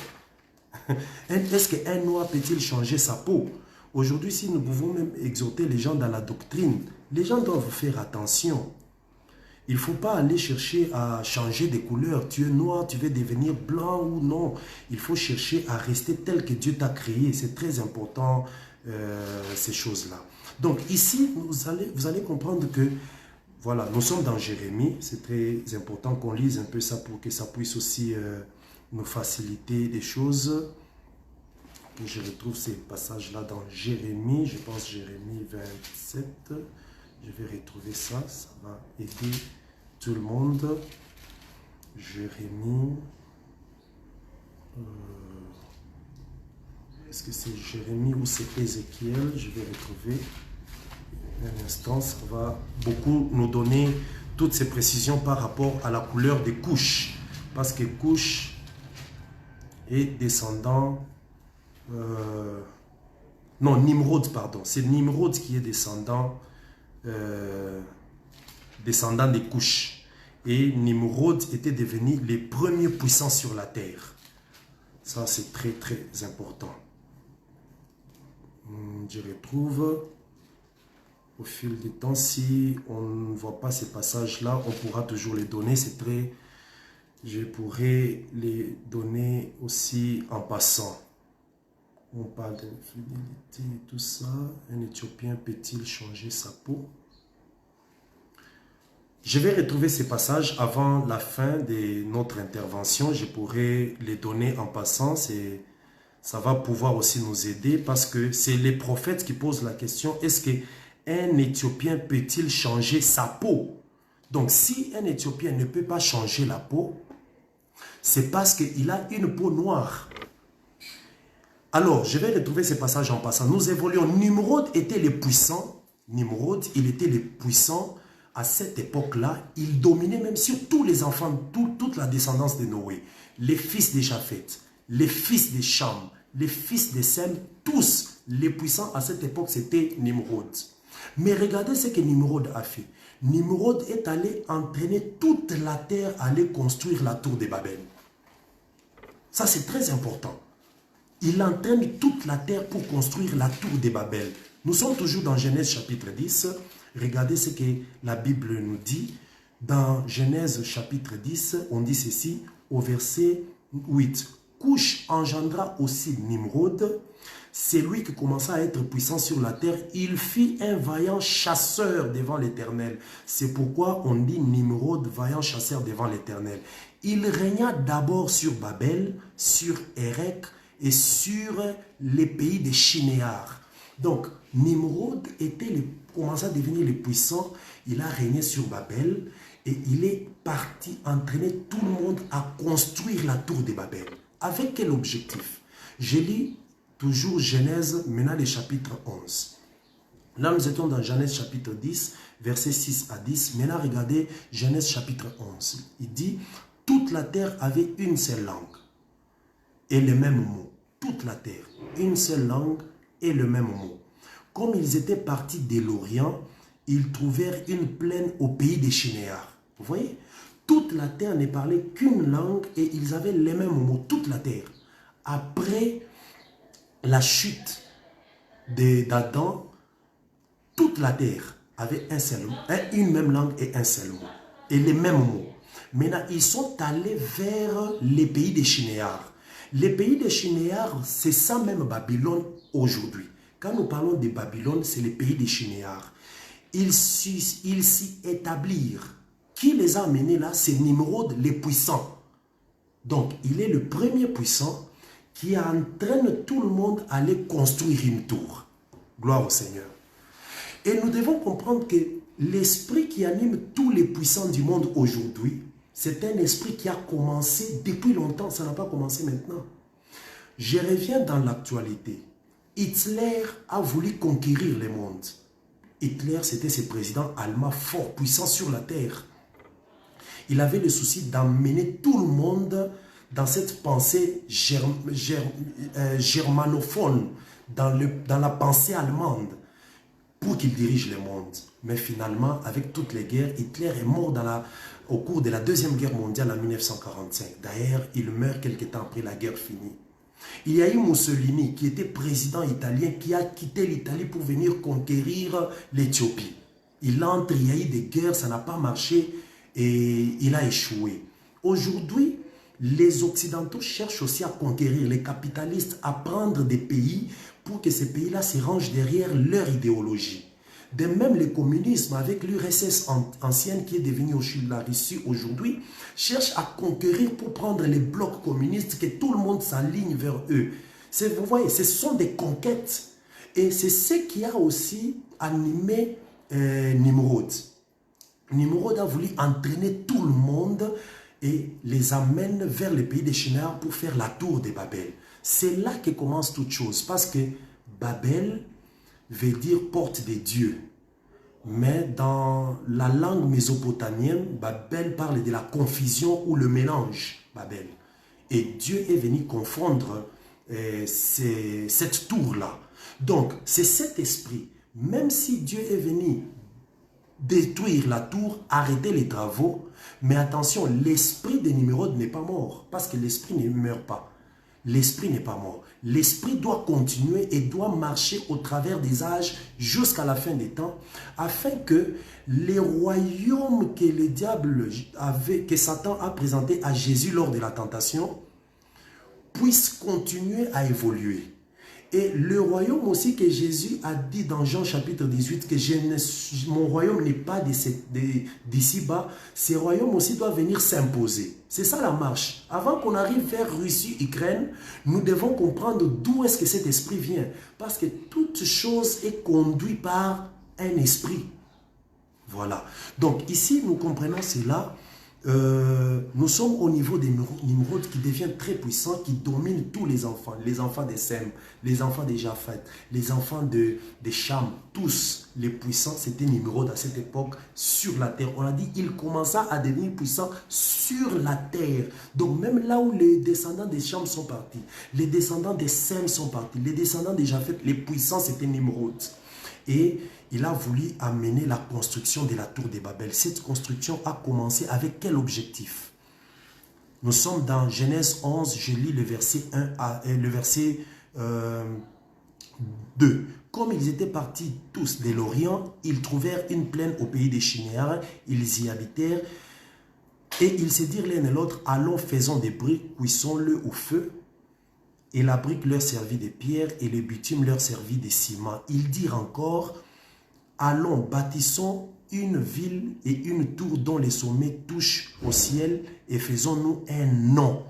Est-ce qu'un noir peut-il changer sa peau? Aujourd'hui, si nous pouvons même exhorter les gens dans la doctrine, les gens doivent faire attention. Il ne faut pas aller chercher à changer de couleur. Tu es noir, tu veux devenir blanc ou non. Il faut chercher à rester tel que Dieu t'a créé. C'est très important, ces choses-là. Donc ici, vous allez comprendre que, voilà, nous sommes dans Jérémie. C'est très important qu'on lise un peu ça pour que ça puisse aussi nous faciliter les choses. Et je retrouve ces passages-là dans Jérémie. Je pense Jérémie 27. Je vais retrouver ça. Ça va aider tout le monde. Jérémie. Est-ce que c'est Jérémie ou c'est Ézéchiel? Je vais retrouver. Un instant, ça va beaucoup nous donner toutes ces précisions par rapport à la couleur des couches. Parce que couche est descendant... non, Nimrod, pardon. C'est Nimrod qui est descendant des couches. Et Nimrod était devenu les premiers puissants sur la terre. Ça, c'est très, très important. Je retrouve au fil du temps. Si on ne voit pas ces passages-là, on pourra toujours les donner. C'est très... Je pourrais les donner aussi en passant. On parle de fidélité et tout ça. Un Éthiopien peut-il changer sa peau? Je vais retrouver ces passages avant la fin de notre intervention. Je pourrais les donner en passant. Ça va pouvoir aussi nous aider parce que c'est les prophètes qui posent la question. Est-ce qu'un Éthiopien peut-il changer sa peau? Donc si un Éthiopien ne peut pas changer la peau, c'est parce qu'il a une peau noire. Alors, je vais retrouver ces passages en passant. Nous évoluons. Nimrod était le puissant. Nimrod, il était le puissant. À cette époque-là, il dominait même sur tous les enfants, toute la descendance de Noé. Les fils de Japheth, les fils de Cham, les fils de Sem, tous les puissants à cette époque, c'était Nimrod. Mais regardez ce que Nimrod a fait. Nimrod est allé entraîner toute la terre à aller construire la tour de Babel. Ça, c'est très important. Il entraîne toute la terre pour construire la tour de Babel. Nous sommes toujours dans Genèse chapitre 10. Regardez ce que la Bible nous dit. Dans Genèse chapitre 10, on dit ceci au verset 8. Couche engendra aussi Nimrod. C'est lui qui commença à être puissant sur la terre. Il fit un vaillant chasseur devant l'Éternel. C'est pourquoi on dit Nimrod, vaillant chasseur devant l'Éternel. Il régna d'abord sur Babel, sur Érec et sur les pays des Shinéars. Donc, Nimrod commença à devenir le puissant. Il a régné sur Babel et il est parti entraîner tout le monde à construire la tour de Babel. Avec quel objectif? Je lis toujours Genèse, maintenant le chapitre 11. Là, nous étions dans Genèse chapitre 10, versets 6 à 10. Maintenant, regardez Genèse chapitre 11. Il dit, toute la terre avait une seule langue et le même mot. Toute la terre, une seule langue et le même mot. Comme ils étaient partis de l'Orient, ils trouvèrent une plaine au pays des Shinéars. Vous voyez? Toute la terre ne parlait qu'une langue et ils avaient les mêmes mots. Toute la terre. Après la chute d'Adam, toute la terre avait une même langue et un seul mot. Et les mêmes mots. Maintenant, ils sont allés vers les pays des Shinéars. Les pays des Shinéars, c'est ça même Babylone aujourd'hui. Quand nous parlons de Babylone, c'est les pays des Shinéars. Ils s'y établirent. Qui les a amenés là? C'est Nimrod, les puissants. Donc, il est le premier puissant qui entraîne tout le monde à aller construire une tour. Gloire au Seigneur. Et nous devons comprendre que l'esprit qui anime tous les puissants du monde aujourd'hui, c'est un esprit qui a commencé depuis longtemps, ça n'a pas commencé maintenant. Je reviens dans l'actualité. Hitler a voulu conquérir le monde. Hitler, c'était ce président allemand fort, puissant sur la terre. Il avait le souci d'emmener tout le monde dans cette pensée germanophone, dans la pensée allemande, pour qu'il dirige le monde. Mais finalement, avec toutes les guerres, Hitler est mort au cours de la Deuxième Guerre mondiale en 1945. D'ailleurs, il meurt quelque temps après la guerre finie. Il y a eu Mussolini, qui était président italien, qui a quitté l'Italie pour venir conquérir l'Éthiopie. Il entre, il y a eu des guerres, ça n'a pas marché et il a échoué. Aujourd'hui, les Occidentaux cherchent aussi à conquérir, les capitalistes à prendre des pays pour que ces pays-là se rangent derrière leur idéologie. De même, le communisme, avec l'URSS ancienne qui est devenue la Russie aujourd'hui, cherche à conquérir pour prendre les blocs communistes, que tout le monde s'aligne vers eux. Vous voyez, ce sont des conquêtes. Et c'est ce qui a aussi animé Nimrod. Nimrod a voulu entraîner tout le monde et les amène vers le pays des Shinéars pour faire la tour de Babel. C'est là que commence toute chose, parce que Babel veut dire porte des dieux. Mais dans la langue mésopotamienne, Babel parle de la confusion ou le mélange, Babel. Et Dieu est venu confondre cette tour-là. Donc, c'est cet esprit, même si Dieu est venu détruire la tour, arrêter les travaux, mais attention, l'esprit de Nimrod n'est pas mort, parce que l'esprit ne meurt pas. L'esprit n'est pas mort. L'esprit doit continuer et doit marcher au travers des âges jusqu'à la fin des temps, afin que les royaumes que le diable que Satan a présentés à Jésus lors de la tentation, puissent continuer à évoluer. Et le royaume aussi que Jésus a dit dans Jean chapitre 18, que mon royaume n'est pas d'ici-bas, ce royaume aussi doit venir s'imposer. C'est ça la marche. Avant qu'on arrive vers Russie, Ukraine, nous devons comprendre d'où est-ce que cet esprit vient. Parce que toute chose est conduite par un esprit. Voilà. Donc ici, nous comprenons cela. Nous sommes au niveau des Nimrod qui devient très puissant, qui domine tous les enfants de Sem, les enfants de Japhet, les enfants de Cham, tous les puissants, c'était Nimrod à cette époque sur la terre. On a dit il commença à devenir puissant sur la terre. Donc même là où les descendants de Cham sont partis, les descendants de Sem sont partis, les descendants de Japhet, les puissants c'était Nimrod. Et il a voulu amener la construction de la tour de Babel. Cette construction a commencé avec quel objectif? Nous sommes dans Genèse 11, je lis le verset 1 le verset 2. Comme ils étaient partis tous de l'Orient, ils trouvèrent une plaine au pays des Chinéens, ils y habitèrent, et ils se dirent l'un et l'autre, allons, faisons des briques, cuissons-le au feu. Et la brique leur servit de pierre, et le bitume leur servit de ciment. Ils dirent encore, allons, bâtissons une ville et une tour dont les sommets touchent au ciel, et faisons-nous un nom,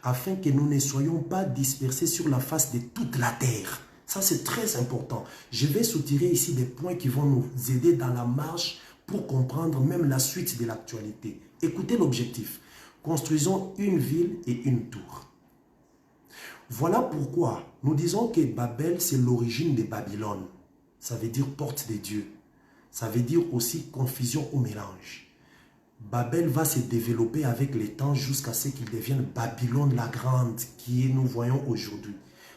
afin que nous ne soyons pas dispersés sur la face de toute la terre. Ça, c'est très important. Je vais soutirer ici des points qui vont nous aider dans la marche pour comprendre même la suite de l'actualité. Écoutez l'objectif. Construisons une ville et une tour. Voilà pourquoi nous disons que Babel, c'est l'origine de Babylone. Ça veut dire porte de Dieu. Ça veut dire aussi confusion ou mélange. Babel va se développer avec le temps jusqu'à ce qu'il devienne Babylone la grande, qui est, nous voyons aujourd'hui.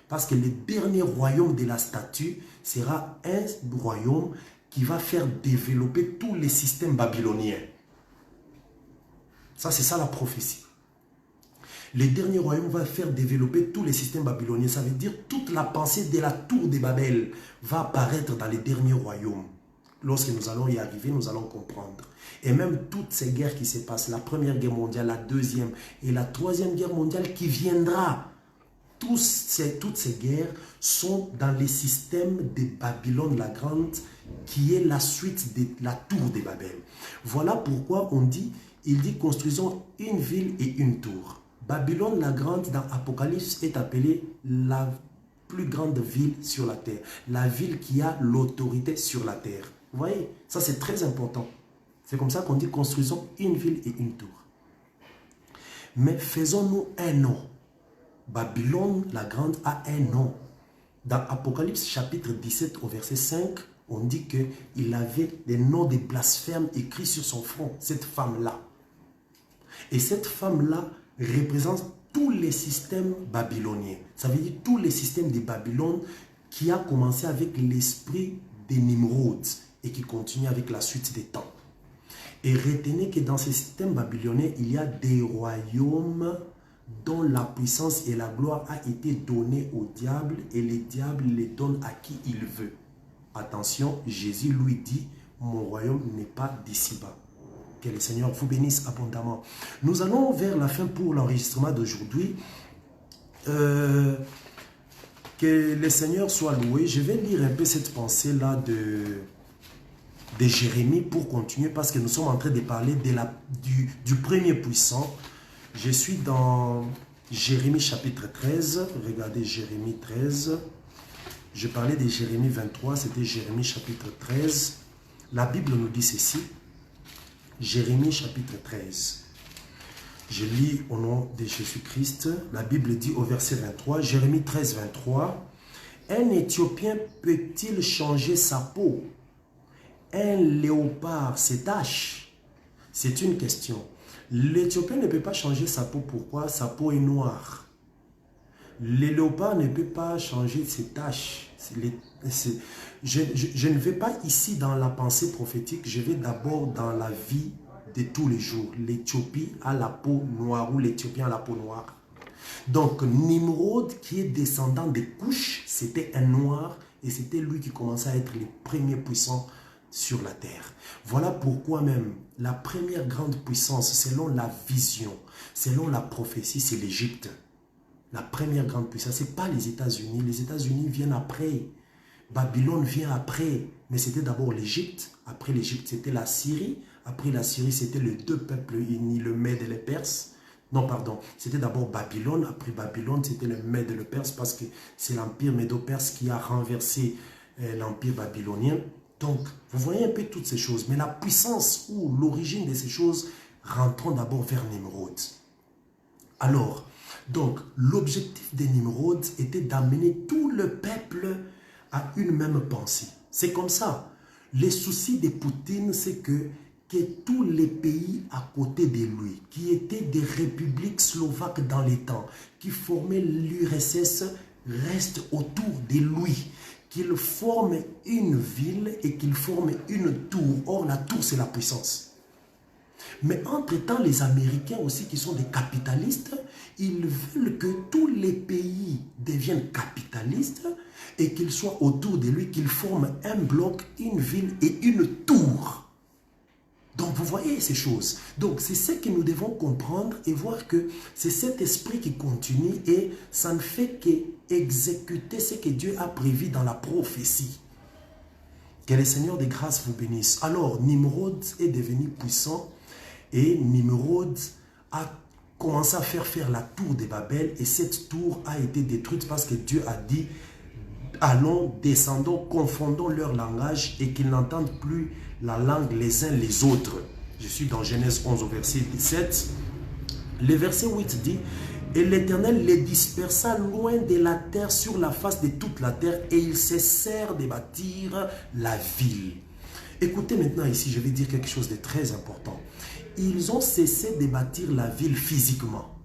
Parce que le dernier royaume de la statue sera un royaume qui va faire développer tous les systèmes babyloniens. Ça, c'est ça la prophétie. Le dernier royaume va faire développer tous les systèmes babyloniens. Ça veut dire toute la pensée de la tour de Babel va apparaître dans les derniers royaumes. Lorsque nous allons y arriver, nous allons comprendre. Et même toutes ces guerres qui se passent, la première guerre mondiale, la deuxième et la troisième guerre mondiale qui viendra, toutes ces guerres sont dans les systèmes de Babylone la Grande, qui est la suite de la tour de Babel. Voilà pourquoi il dit construisons une ville et une tour. Babylone la Grande dans Apocalypse est appelée la plus grande ville sur la terre. La ville qui a l'autorité sur la terre. Vous voyez, ça c'est très important. C'est comme ça qu'on dit construisons une ville et une tour. Mais faisons-nous un nom. Babylone la Grande a un nom. Dans Apocalypse chapitre 17 au verset 5, on dit qu'il avait des noms de blasphèmes écrits sur son front, cette femme-là. Et cette femme-là représente tous les systèmes babyloniens. Ça veut dire tous les systèmes de Babylone qui a commencé avec l'esprit de Nimrod et qui continue avec la suite des temps. Et retenez que dans ces systèmes babyloniens, il y a des royaumes dont la puissance et la gloire a été donnée au diable et le diable les donne à qui il veut. Attention, Jésus lui dit, mon royaume n'est pas d'ici-bas. Que le Seigneur vous bénisse abondamment. Nous allons vers la fin pour l'enregistrement d'aujourd'hui. Que le Seigneur soit loué. Je vais lire un peu cette pensée-là de Jérémie pour continuer parce que nous sommes en train de parler du premier puissant. Je suis dans Jérémie chapitre 13. Regardez Jérémie 13. Je parlais de Jérémie 23, c'était Jérémie chapitre 13. La Bible nous dit ceci. Jérémie chapitre 13. Je lis au nom de Jésus-Christ. La Bible dit au verset 23, Jérémie 13, 23. Un Éthiopien peut-il changer sa peau? Un léopard ses taches? C'est une question. L'Éthiopien ne peut pas changer sa peau. Pourquoi? Sa peau est noire. Le léopard ne peut pas changer ses taches. Je ne vais pas ici dans la pensée prophétique, je vais d'abord dans la vie de tous les jours. L'Éthiopie a la peau noire ou l'Éthiopien a la peau noire. Donc Nimrod, qui est descendant des Couches, c'était un noir et c'était lui qui commençait à être le premier puissant sur la terre. Voilà pourquoi même la première grande puissance, selon la vision, selon la prophétie, c'est l'Égypte. La première grande puissance, ce n'est pas les États-Unis. Les États-Unis viennent après. Babylone vient après. Mais c'était d'abord l'Égypte. Après l'Égypte, c'était la Syrie. Après la Syrie, c'était les deux peuples unis, le Mède et les Perses. Non, pardon. C'était d'abord Babylone. Après Babylone, c'était le Mède et le Perse parce que c'est l'empire médo-perse qui a renversé l'empire babylonien. Donc, vous voyez un peu toutes ces choses. Mais la puissance ou l'origine de ces choses, rentrons d'abord vers Nimrod. Alors, donc, l'objectif de Nimrod était d'amener tout le peuple à une même pensée. C'est comme ça. Les soucis de Poutine, c'est que tous les pays à côté de lui, qui étaient des républiques slovaques dans les temps, qui formaient l'URSS, restent autour de lui. qu'il forme une ville et qu'il forme une tour. Or, la tour, c'est la puissance. Mais entre-temps, les Américains aussi, qui sont des capitalistes, ils veulent que tous les pays deviennent capitalistes et qu'ils soient autour de lui, qu'ils forment un bloc, une ville et une tour. Donc, vous voyez ces choses. Donc, c'est ce que nous devons comprendre et voir que c'est cet esprit qui continue et ça ne fait qu'exécuter ce que Dieu a prévu dans la prophétie. Que le Seigneur des grâces vous bénisse. Alors, Nimrod est devenu puissant et Nimrod a commencé à faire la tour de Babel et cette tour a été détruite parce que Dieu a dit « Allons, descendons, confondons leur langage et qu'ils n'entendent plus la langue les uns les autres. » Je suis dans Genèse 11 au verset 17. Le verset 8 dit « Et l'Éternel les dispersa loin de la terre sur la face de toute la terre et ils cessèrent de bâtir la ville. » Écoutez maintenant ici, je vais dire quelque chose de très important. Ils ont cessé de bâtir la ville physiquement.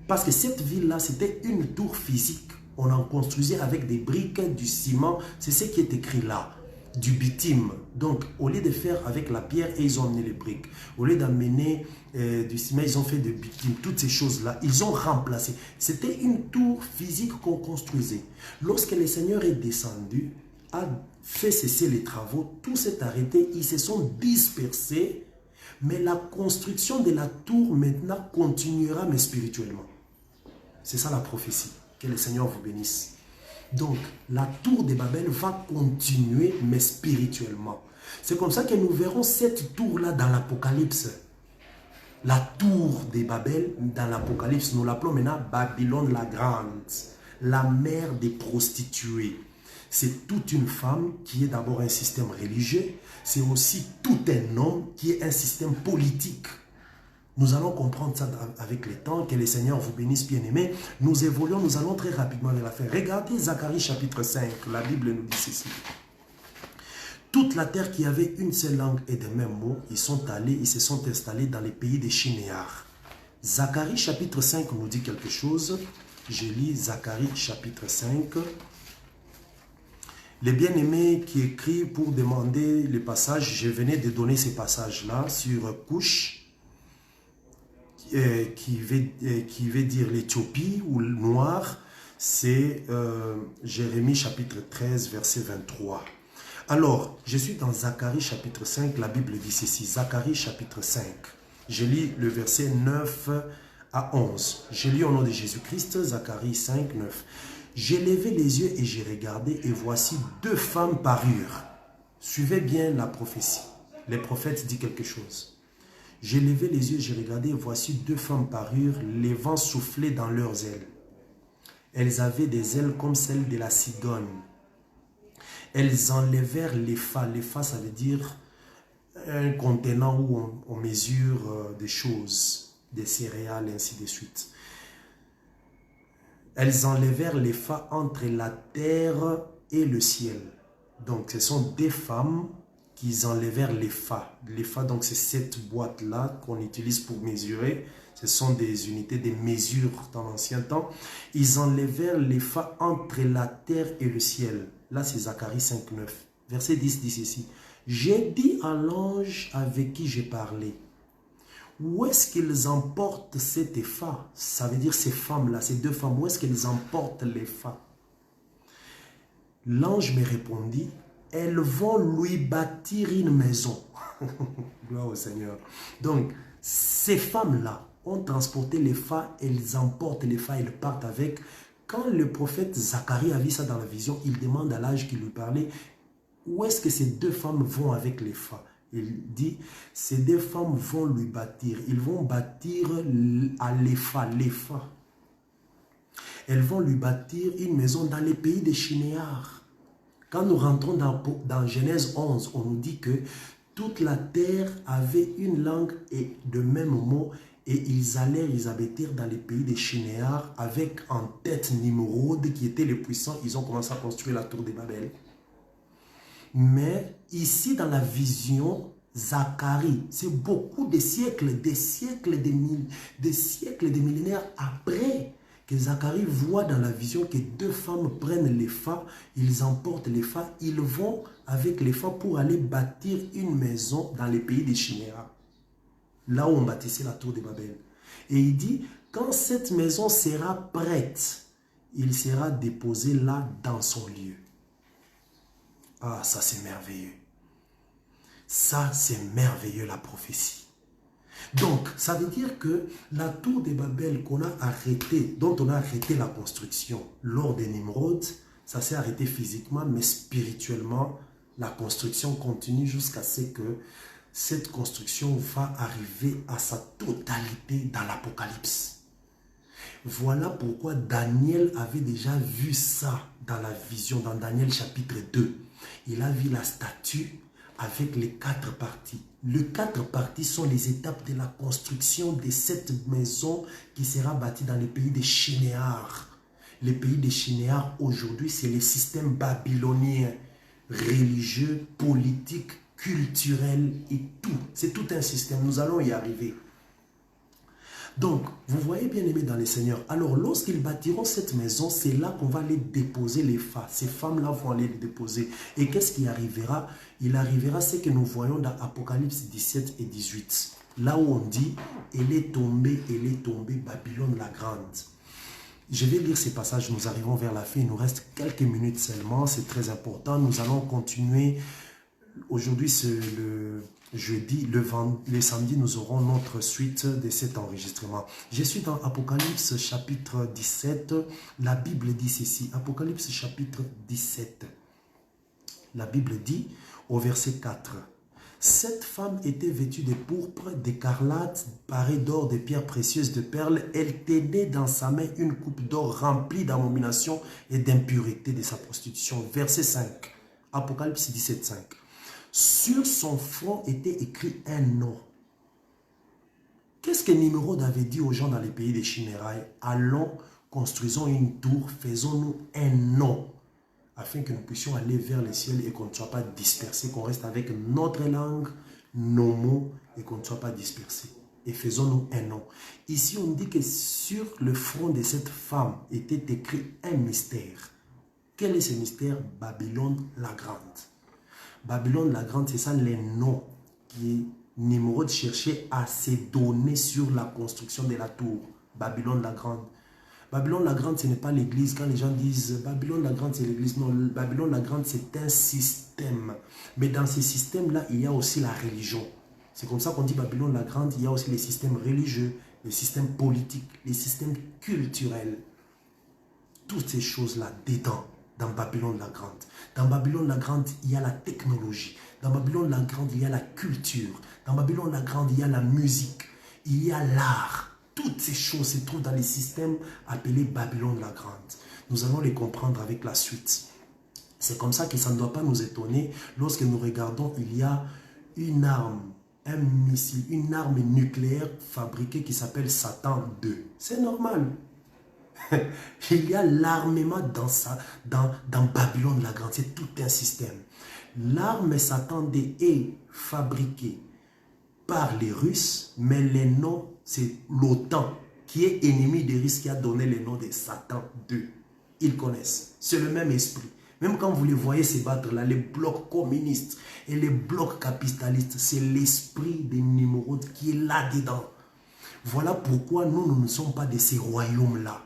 Parce que cette ville-là, c'était une tour physique. On en construisait avec des briques, du ciment. C'est ce qui est écrit là. Du bitume. Donc, au lieu de faire avec la pierre, et ils ont amené les briques. Au lieu d'amener du ciment, ils ont fait du bitume. Toutes ces choses-là, ils ont remplacé. C'était une tour physique qu'on construisait. Lorsque le Seigneur est descendu, a fait cesser les travaux, tout s'est arrêté, ils se sont dispersés. Mais la construction de la tour maintenant continuera, mais spirituellement. C'est ça la prophétie. Que le Seigneur vous bénisse. Donc, la tour de Babel va continuer, mais spirituellement. C'est comme ça que nous verrons cette tour-là dans l'Apocalypse. La tour de Babel, dans l'Apocalypse, nous l'appelons maintenant Babylone la Grande, la mère des prostituées. C'est toute une femme qui est d'abord un système religieux, c'est aussi tout un homme qui est un système politique. Nous allons comprendre ça avec le temps, que le Seigneur vous bénisse bien-aimés. Nous évoluons, nous allons très rapidement vers la fin. Regardez Zacharie chapitre 5, la Bible nous dit ceci. Toute la terre qui avait une seule langue et des mêmes mots, ils se sont installés dans les pays des Chinéars. Zacharie chapitre 5 nous dit quelque chose. Je lis Zacharie chapitre 5. Les bien-aimés qui écrivent pour demander les passages, je venais de donner ces passages-là sur Couche, qui veut dire l'Éthiopie ou le noir, c'est Jérémie chapitre 13, verset 23. Alors, je suis dans Zacharie chapitre 5, la Bible dit ceci, Zacharie chapitre 5. Je lis le verset 9 à 11. Je lis au nom de Jésus-Christ, Zacharie 5, 9. J'ai levé les yeux et j'ai regardé et voici deux femmes parurent. Suivez bien la prophétie. Les prophètes disent quelque chose. J'ai levé les yeux, j'ai regardé et voici deux femmes parurent, les vents soufflaient dans leurs ailes. Elles avaient des ailes comme celles de la cigogne. Elles enlevèrent les phas. Les phas, ça veut dire un contenant où on mesure des choses, des céréales, ainsi de suite. Elles enlevèrent les phas entre la terre et le ciel. Donc, ce sont des femmes qui enlevèrent les phas. Les phas, donc, c'est cette boîte-là qu'on utilise pour mesurer. Ce sont des unités de mesure dans l'ancien temps. Ils enlevèrent les phas entre la terre et le ciel. Là, c'est Zacharie 5, 9. Verset 10 dit ceci. J'ai dit à l'ange avec qui j'ai parlé. Où est-ce qu'ils emportent cet épha? Ça veut dire ces femmes-là, ces deux femmes, où est-ce qu'elles emportent l'épha? L'ange me répondit, elles vont lui bâtir une maison. Gloire au Seigneur. Donc, ces femmes-là ont transporté l'épha, elles emportent l'épha, elles partent avec. Quand le prophète Zacharie a vu ça dans la vision, il demande à l'ange qui lui parlait, où est-ce que ces deux femmes vont avec l'épha? Il dit, ces deux femmes vont lui bâtir. Ils vont bâtir à l'épha. Elles vont lui bâtir une maison dans les pays des Chinéars. Quand nous rentrons dans Genèse 11, on nous dit que toute la terre avait une langue et de même mot. Et ils habitèrent dans les pays des Chinéars avec en tête Nimrod qui était le puissant. Ils ont commencé à construire la tour de Babel. Mais ici dans la vision, Zacharie, c'est beaucoup de siècles, des millénaires après que Zacharie voit dans la vision que deux femmes prennent les phares, ils emportent les phares, ils vont avec les phares pour aller bâtir une maison dans les pays des Chiméras, là où on bâtissait la tour de Babel. Et il dit, quand cette maison sera prête, il sera déposé là dans son lieu. Ah, ça c'est merveilleux. Ça c'est merveilleux la prophétie. Donc, ça veut dire que la tour de Babel qu'on a arrêtée, dont on a arrêté la construction lors des Nimrod, ça s'est arrêté physiquement, mais spirituellement, la construction continue jusqu'à ce que cette construction va arriver à sa totalité dans l'Apocalypse. Voilà pourquoi Daniel avait déjà vu ça dans la vision, dans Daniel chapitre 2. Il a vu la statue avec les 4 parties. Les 4 parties sont les étapes de la construction de cette maison qui sera bâtie dans les pays des Shinéar. Les pays des Shinéar aujourd'hui, c'est les systèmes babyloniens, religieux, politiques, culturels et tout. C'est tout un système. Nous allons y arriver. Donc, vous voyez bien aimé dans les Seigneurs. Alors, lorsqu'ils bâtiront cette maison, c'est là qu'on va les déposer les phares. Ces femmes-là vont aller les déposer. Et qu'est-ce qui arrivera? Il arrivera ce que nous voyons dans Apocalypse 17 et 18. Là où on dit, elle est tombée, Babylone la grande. Je vais lire ces passages, nous arrivons vers la fin. Il nous reste quelques minutes seulement, c'est très important. Nous allons continuer. Aujourd'hui, c'est le jeudi, le samedi, nous aurons notre suite de cet enregistrement. Je suis dans Apocalypse chapitre 17. La Bible dit ceci. Apocalypse chapitre 17. La Bible dit au verset 4. Cette femme était vêtue de pourpre, d'écarlate, parée d'or, de pierres précieuses, de perles. Elle tenait dans sa main une coupe d'or remplie d'abomination et d'impureté de sa prostitution. Verset 5. Apocalypse 17, 5. Sur son front était écrit un nom. Qu'est-ce que Nimrod avait dit aux gens dans les pays des Chimérailles? Allons, construisons une tour, faisons-nous un nom, afin que nous puissions aller vers le ciel et qu'on ne soit pas dispersés, qu'on reste avec notre langue, nos mots, et qu'on ne soit pas dispersés. Et faisons-nous un nom. Ici, on dit que sur le front de cette femme était écrit un mystère. Quel est ce mystère? Babylone la grande. Babylone la grande, c'est ça les noms que Nimrod cherchait à se donner sur la construction de la tour. Babylone la grande. Babylone la grande, ce n'est pas l'église. Quand les gens disent Babylone la grande, c'est l'église. Non, Babylone la grande, c'est un système. Mais dans ces systèmes-là, il y a aussi la religion. C'est comme ça qu'on dit Babylone la grande. Il y a aussi les systèmes religieux, les systèmes politiques, les systèmes culturels. Toutes ces choses-là dedans. Dans Babylone la grande. Dans Babylone la grande, il y a la technologie. Dans Babylone la grande, il y a la culture. Dans Babylone la grande, il y a la musique. Il y a l'art. Toutes ces choses se trouvent dans les systèmes appelés Babylone la grande. Nous allons les comprendre avec la suite. C'est comme ça que ça ne doit pas nous étonner. Lorsque nous regardons, il y a une arme, un missile, une arme nucléaire fabriquée qui s'appelle Satan 2. C'est normal. Il y a l'armement dans Babylone la grande. C'est tout un système. L'arme Satan 2 est fabriquée par les Russes, mais les noms, c'est l'OTAN, qui est ennemi des Russes, qui a donné le nom de Satan 2. Ils connaissent. C'est le même esprit. Même quand vous les voyez se battre là, les blocs communistes et les blocs capitalistes, c'est l'esprit de Nimrod qui est là-dedans. Voilà pourquoi nous ne sommes pas de ces royaumes-là.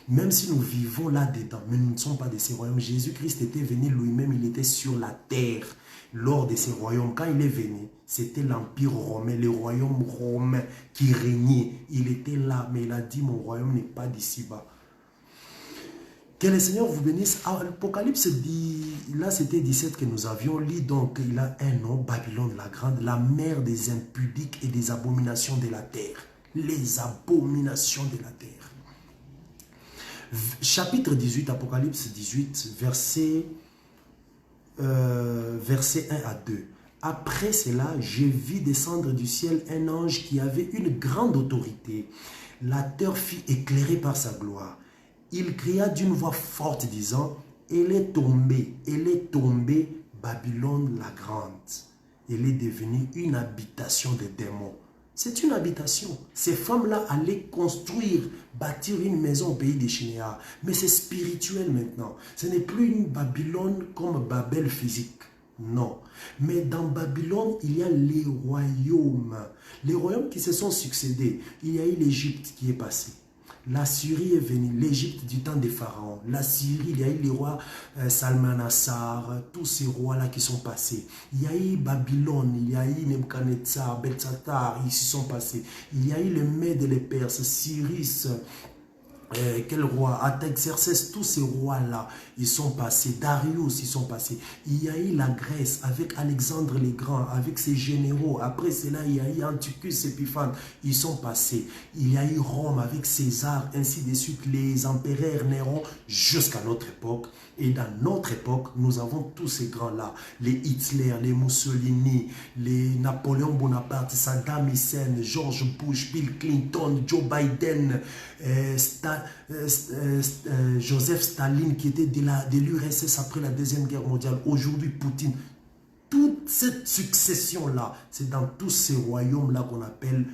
Même si nous vivons là-dedans, mais nous ne sommes pas de ces royaumes. Jésus-Christ était venu lui-même, il était sur la terre lors de ces royaumes. Quand il est venu, c'était l'Empire romain, le royaume romain qui régnait. Il était là, mais il a dit, mon royaume n'est pas d'ici-bas. Que le Seigneur vous bénisse. Apocalypse dit, là c'était 17 que nous avions lu, donc il a un nom, Babylone la grande, la mère des impudiques et des abominations de la terre. Les abominations de la terre. Chapitre 18, Apocalypse 18, verset 1 à 2. Après cela, je vis descendre du ciel un ange qui avait une grande autorité. La terre fut éclairée par sa gloire. Il cria d'une voix forte disant, elle est tombée, Babylone la grande. Elle est devenue une habitation des démons, C'est une habitation. Ces femmes-là allaient construire, bâtir une maison au pays des Shinéas. Mais c'est spirituel maintenant. Ce n'est plus une Babylone comme Babel physique. Non. Mais dans Babylone, il y a les royaumes. Les royaumes qui se sont succédés. Il y a eu l'Égypte qui est passée. L'Assyrie est venue, l'Égypte du temps des pharaons. L'Assyrie, il y a eu les rois Salmanassar, tous ces rois-là qui sont passés. Il y a eu Babylone, il y a eu Nebuchadnezzar, Belshazzar, ils s'y sont passés. Il y a eu les Mèdes et les Perses, Cyrus, quel roi, Artaxerxès, tous ces rois-là, ils sont passés. Darius, ils sont passés. Il y a eu la Grèce avec Alexandre le Grand, avec ses généraux. Après cela, il y a eu Antiochus Épiphane, ils sont passés. Il y a eu Rome avec César, ainsi de suite, les empereurs Néron, jusqu'à notre époque. Et dans notre époque, nous avons tous ces grands-là. Les Hitler, les Mussolini, les Napoléon Bonaparte, Saddam Hussein, George Bush, Bill Clinton, Joe Biden, Joseph Staline qui était de l'URSS après la Deuxième Guerre mondiale. Aujourd'hui, Poutine. Toute cette succession-là, c'est dans tous ces royaumes-là qu'on appelle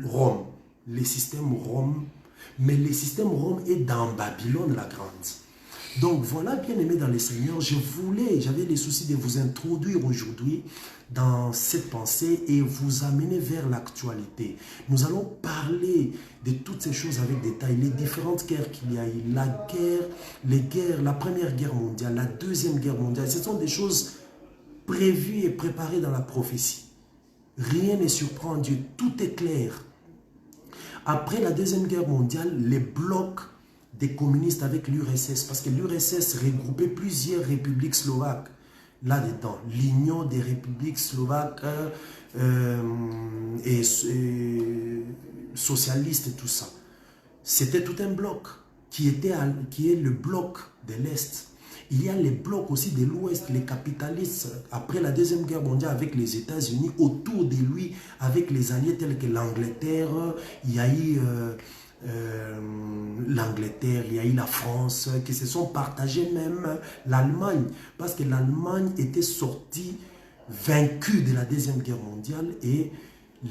Rome. Les systèmes Rome. Mais le système Rome est dans Babylone la Grande. Donc voilà, bien aimé dans les Seigneurs, j'avais les soucis de vous introduire aujourd'hui dans cette pensée et vous amener vers l'actualité. Nous allons parler de toutes ces choses avec détail, les différentes guerres qu'il y a eu, la Première Guerre mondiale, la Deuxième Guerre mondiale, ce sont des choses prévues et préparées dans la prophétie. Rien ne surprend Dieu, tout est clair. Après la Deuxième Guerre mondiale, les blocs des communistes avec l'URSS, parce que l'URSS regroupait plusieurs républiques slovaques là-dedans, l'Union des républiques slovaques et socialistes et tout ça. C'était tout un bloc qui est le bloc de l'Est. Il y a les blocs aussi de l'Ouest, les capitalistes, après la Deuxième Guerre mondiale avec les États-Unis, autour de lui, avec les alliés tels que l'Angleterre, il y a eu l'Angleterre, il y a eu la France, qui se sont partagés même l'Allemagne, parce que l'Allemagne était sortie vaincue de la Deuxième Guerre mondiale et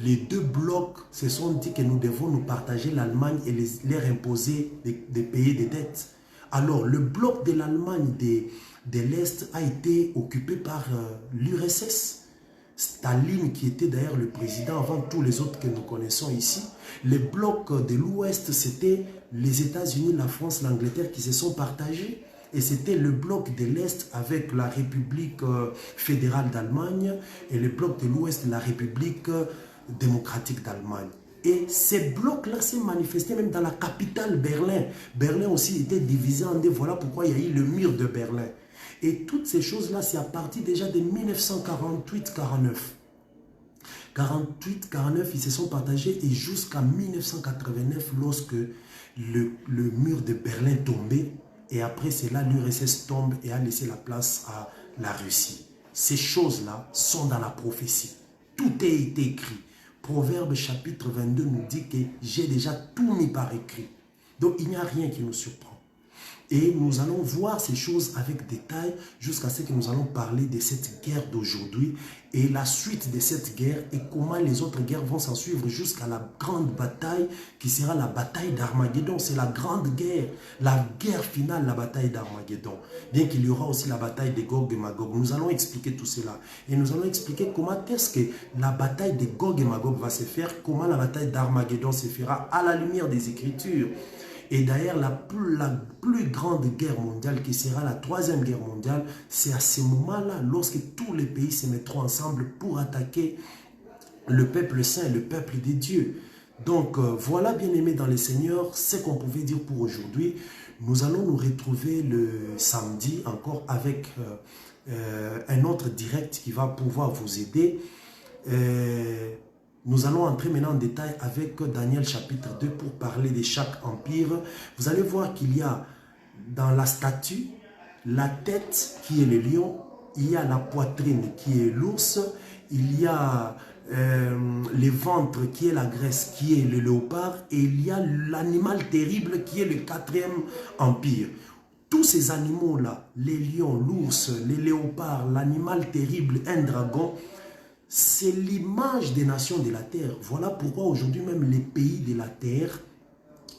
les deux blocs se sont dit que nous devons nous partager l'Allemagne et leur imposer des pays de dettes. Alors, le bloc de l'Allemagne de l'Est a été occupé par l'URSS. Staline, qui était d'ailleurs le président avant tous les autres que nous connaissons ici. Les blocs de l'Ouest, c'était les États-Unis, la France, l'Angleterre qui se sont partagés. Et c'était le bloc de l'Est avec la République fédérale d'Allemagne et le bloc de l'Ouest, la République démocratique d'Allemagne. Et ces blocs-là s'est manifesté même dans la capitale, Berlin. Berlin aussi était divisé en deux. Voilà pourquoi il y a eu le mur de Berlin. Et toutes ces choses-là, c'est à partir déjà de 1948-49. 48-49, ils se sont partagés et jusqu'à 1989, lorsque le mur de Berlin tombait, et après cela, l'URSS tombe et a laissé la place à la Russie. Ces choses-là sont dans la prophétie. Tout a été écrit. Proverbe chapitre 22 nous dit que j'ai déjà tout mis par écrit. Donc il n'y a rien qui nous surprend. Et nous allons voir ces choses avec détail jusqu'à ce que nous allons parler de cette guerre d'aujourd'hui et la suite de cette guerre et comment les autres guerres vont s'en suivre jusqu'à la grande bataille qui sera la bataille d'Armageddon. C'est la grande guerre, la guerre finale, la bataille d'Armageddon. Bien qu'il y aura aussi la bataille de Gog et Magog. Nous allons expliquer tout cela. Et nous allons expliquer comment est-ce que la bataille de Gog et Magog va se faire, comment la bataille d'Armageddon se fera à la lumière des Écritures. Et d'ailleurs, la plus grande guerre mondiale, qui sera la troisième guerre mondiale, c'est à ce moment-là, lorsque tous les pays se mettront ensemble pour attaquer le peuple saint, le peuple des dieux. Donc, voilà, bien aimés dans les Seigneurs, ce qu'on pouvait dire pour aujourd'hui. Nous allons nous retrouver le samedi encore avec un autre direct qui va pouvoir vous aider. Nous allons entrer maintenant en détail avec Daniel chapitre 2 pour parler de chaque empire. Vous allez voir qu'il y a dans la statue la tête qui est le lion, il y a la poitrine qui est l'ours, il y a le ventre qui est la Grèce, qui est le léopard, et il y a l'animal terrible qui est le quatrième empire. Tous ces animaux-là, les lions, l'ours, les léopards, l'animal terrible, un dragon, c'est l'image des nations de la terre. Voilà pourquoi aujourd'hui même les pays de la terre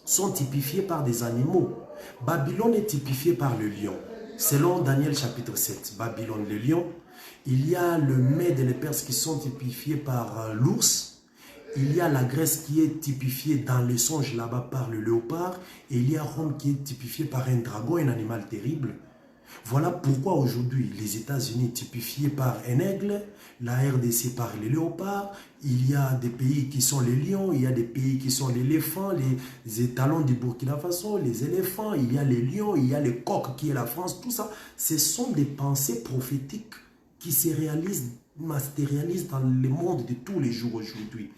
sont typifiés par des animaux. Babylone est typifiée par le lion. Selon Daniel chapitre 7, Babylone, le lion. Il y a le Mède et les Perses qui sont typifiés par l'ours. Il y a la Grèce qui est typifiée dans le songe là-bas par le léopard. Et il y a Rome qui est typifiée par un dragon, un animal terrible. Voilà pourquoi aujourd'hui les États-Unis typifiés par un aigle, la RDC par les léopards, il y a des pays qui sont les lions, il y a des pays qui sont l'éléphant, les étalons du Burkina Faso, les éléphants, il y a les lions, il y a les coqs qui est la France, tout ça, ce sont des pensées prophétiques qui se réalisent, matérialisent dans le monde de tous les jours aujourd'hui.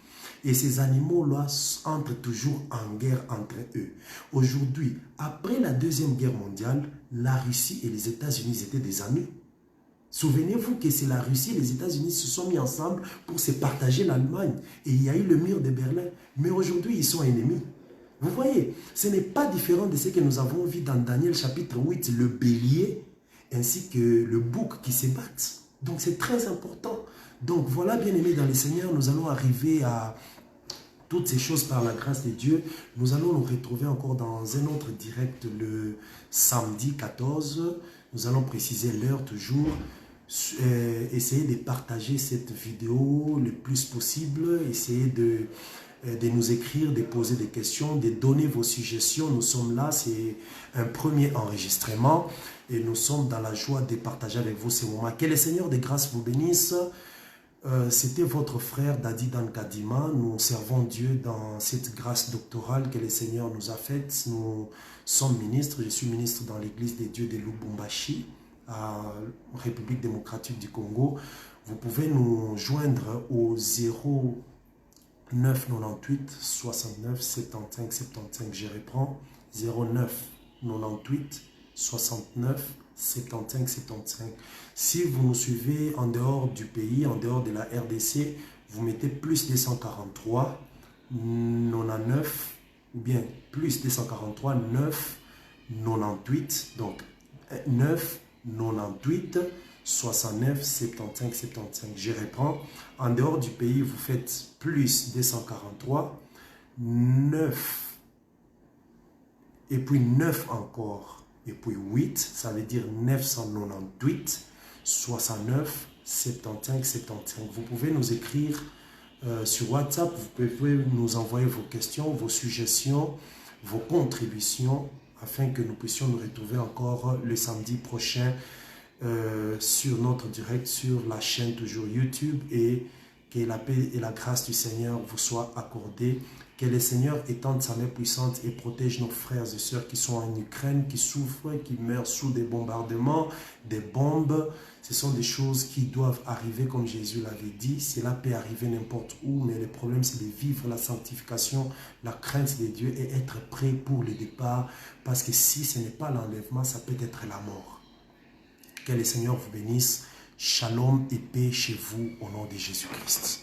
Et ces animaux-là entrent toujours en guerre entre eux. Aujourd'hui, après la Deuxième Guerre mondiale, la Russie et les États-Unis étaient des amis. Souvenez-vous que c'est la Russie et les États-Unis se sont mis ensemble pour se partager l'Allemagne. Et il y a eu le mur de Berlin. Mais aujourd'hui, ils sont ennemis. Vous voyez, ce n'est pas différent de ce que nous avons vu dans Daniel chapitre 8, le bélier, ainsi que le bouc qui se battent. Donc c'est très important. Donc voilà, bien-aimés dans le Seigneur, nous allons arriver à toutes ces choses par la grâce de Dieu. Nous allons nous retrouver encore dans un autre direct le samedi 14. Nous allons préciser l'heure toujours. Essayez de partager cette vidéo le plus possible. Essayez de nous écrire, de poser des questions, de donner vos suggestions. Nous sommes là, c'est un premier enregistrement. Et nous sommes dans la joie de partager avec vous ces moments. Que le Seigneur de grâce vous bénisse. C'était votre frère Dadi Dan Kadima. Nous servons Dieu dans cette grâce doctorale que le Seigneur nous a faite. Nous sommes ministres. Je suis ministre dans l'église des dieux de Lubumbashi, à République démocratique du Congo. Vous pouvez nous joindre au 0998 69 75 75. Je reprends. 09 98 69 75 75. Si vous nous suivez en dehors du pays, en dehors de la RDC, vous mettez plus 243 99 ou bien plus 243 9 98, donc 9 98 69 75 75. Je reprends. En dehors du pays, vous faites plus 243 9 et puis 9 encore. Et puis 8, ça veut dire 998, 69, 75, 75. Vous pouvez nous écrire sur WhatsApp, vous pouvez nous envoyer vos questions, vos suggestions, vos contributions, afin que nous puissions nous retrouver encore le samedi prochain sur notre direct, sur la chaîne toujours YouTube, et que la paix et la grâce du Seigneur vous soient accordées. Que le Seigneur étende sa main puissante et protège nos frères et sœurs qui sont en Ukraine, qui souffrent, qui meurent sous des bombardements, des bombes. Ce sont des choses qui doivent arriver comme Jésus l'avait dit. Cela peut arriver n'importe où, mais le problème c'est de vivre la sanctification, la crainte de Dieu et être prêt pour le départ. Parce que si ce n'est pas l'enlèvement, ça peut être la mort. Que le Seigneur vous bénisse. Shalom et paix chez vous au nom de Jésus-Christ.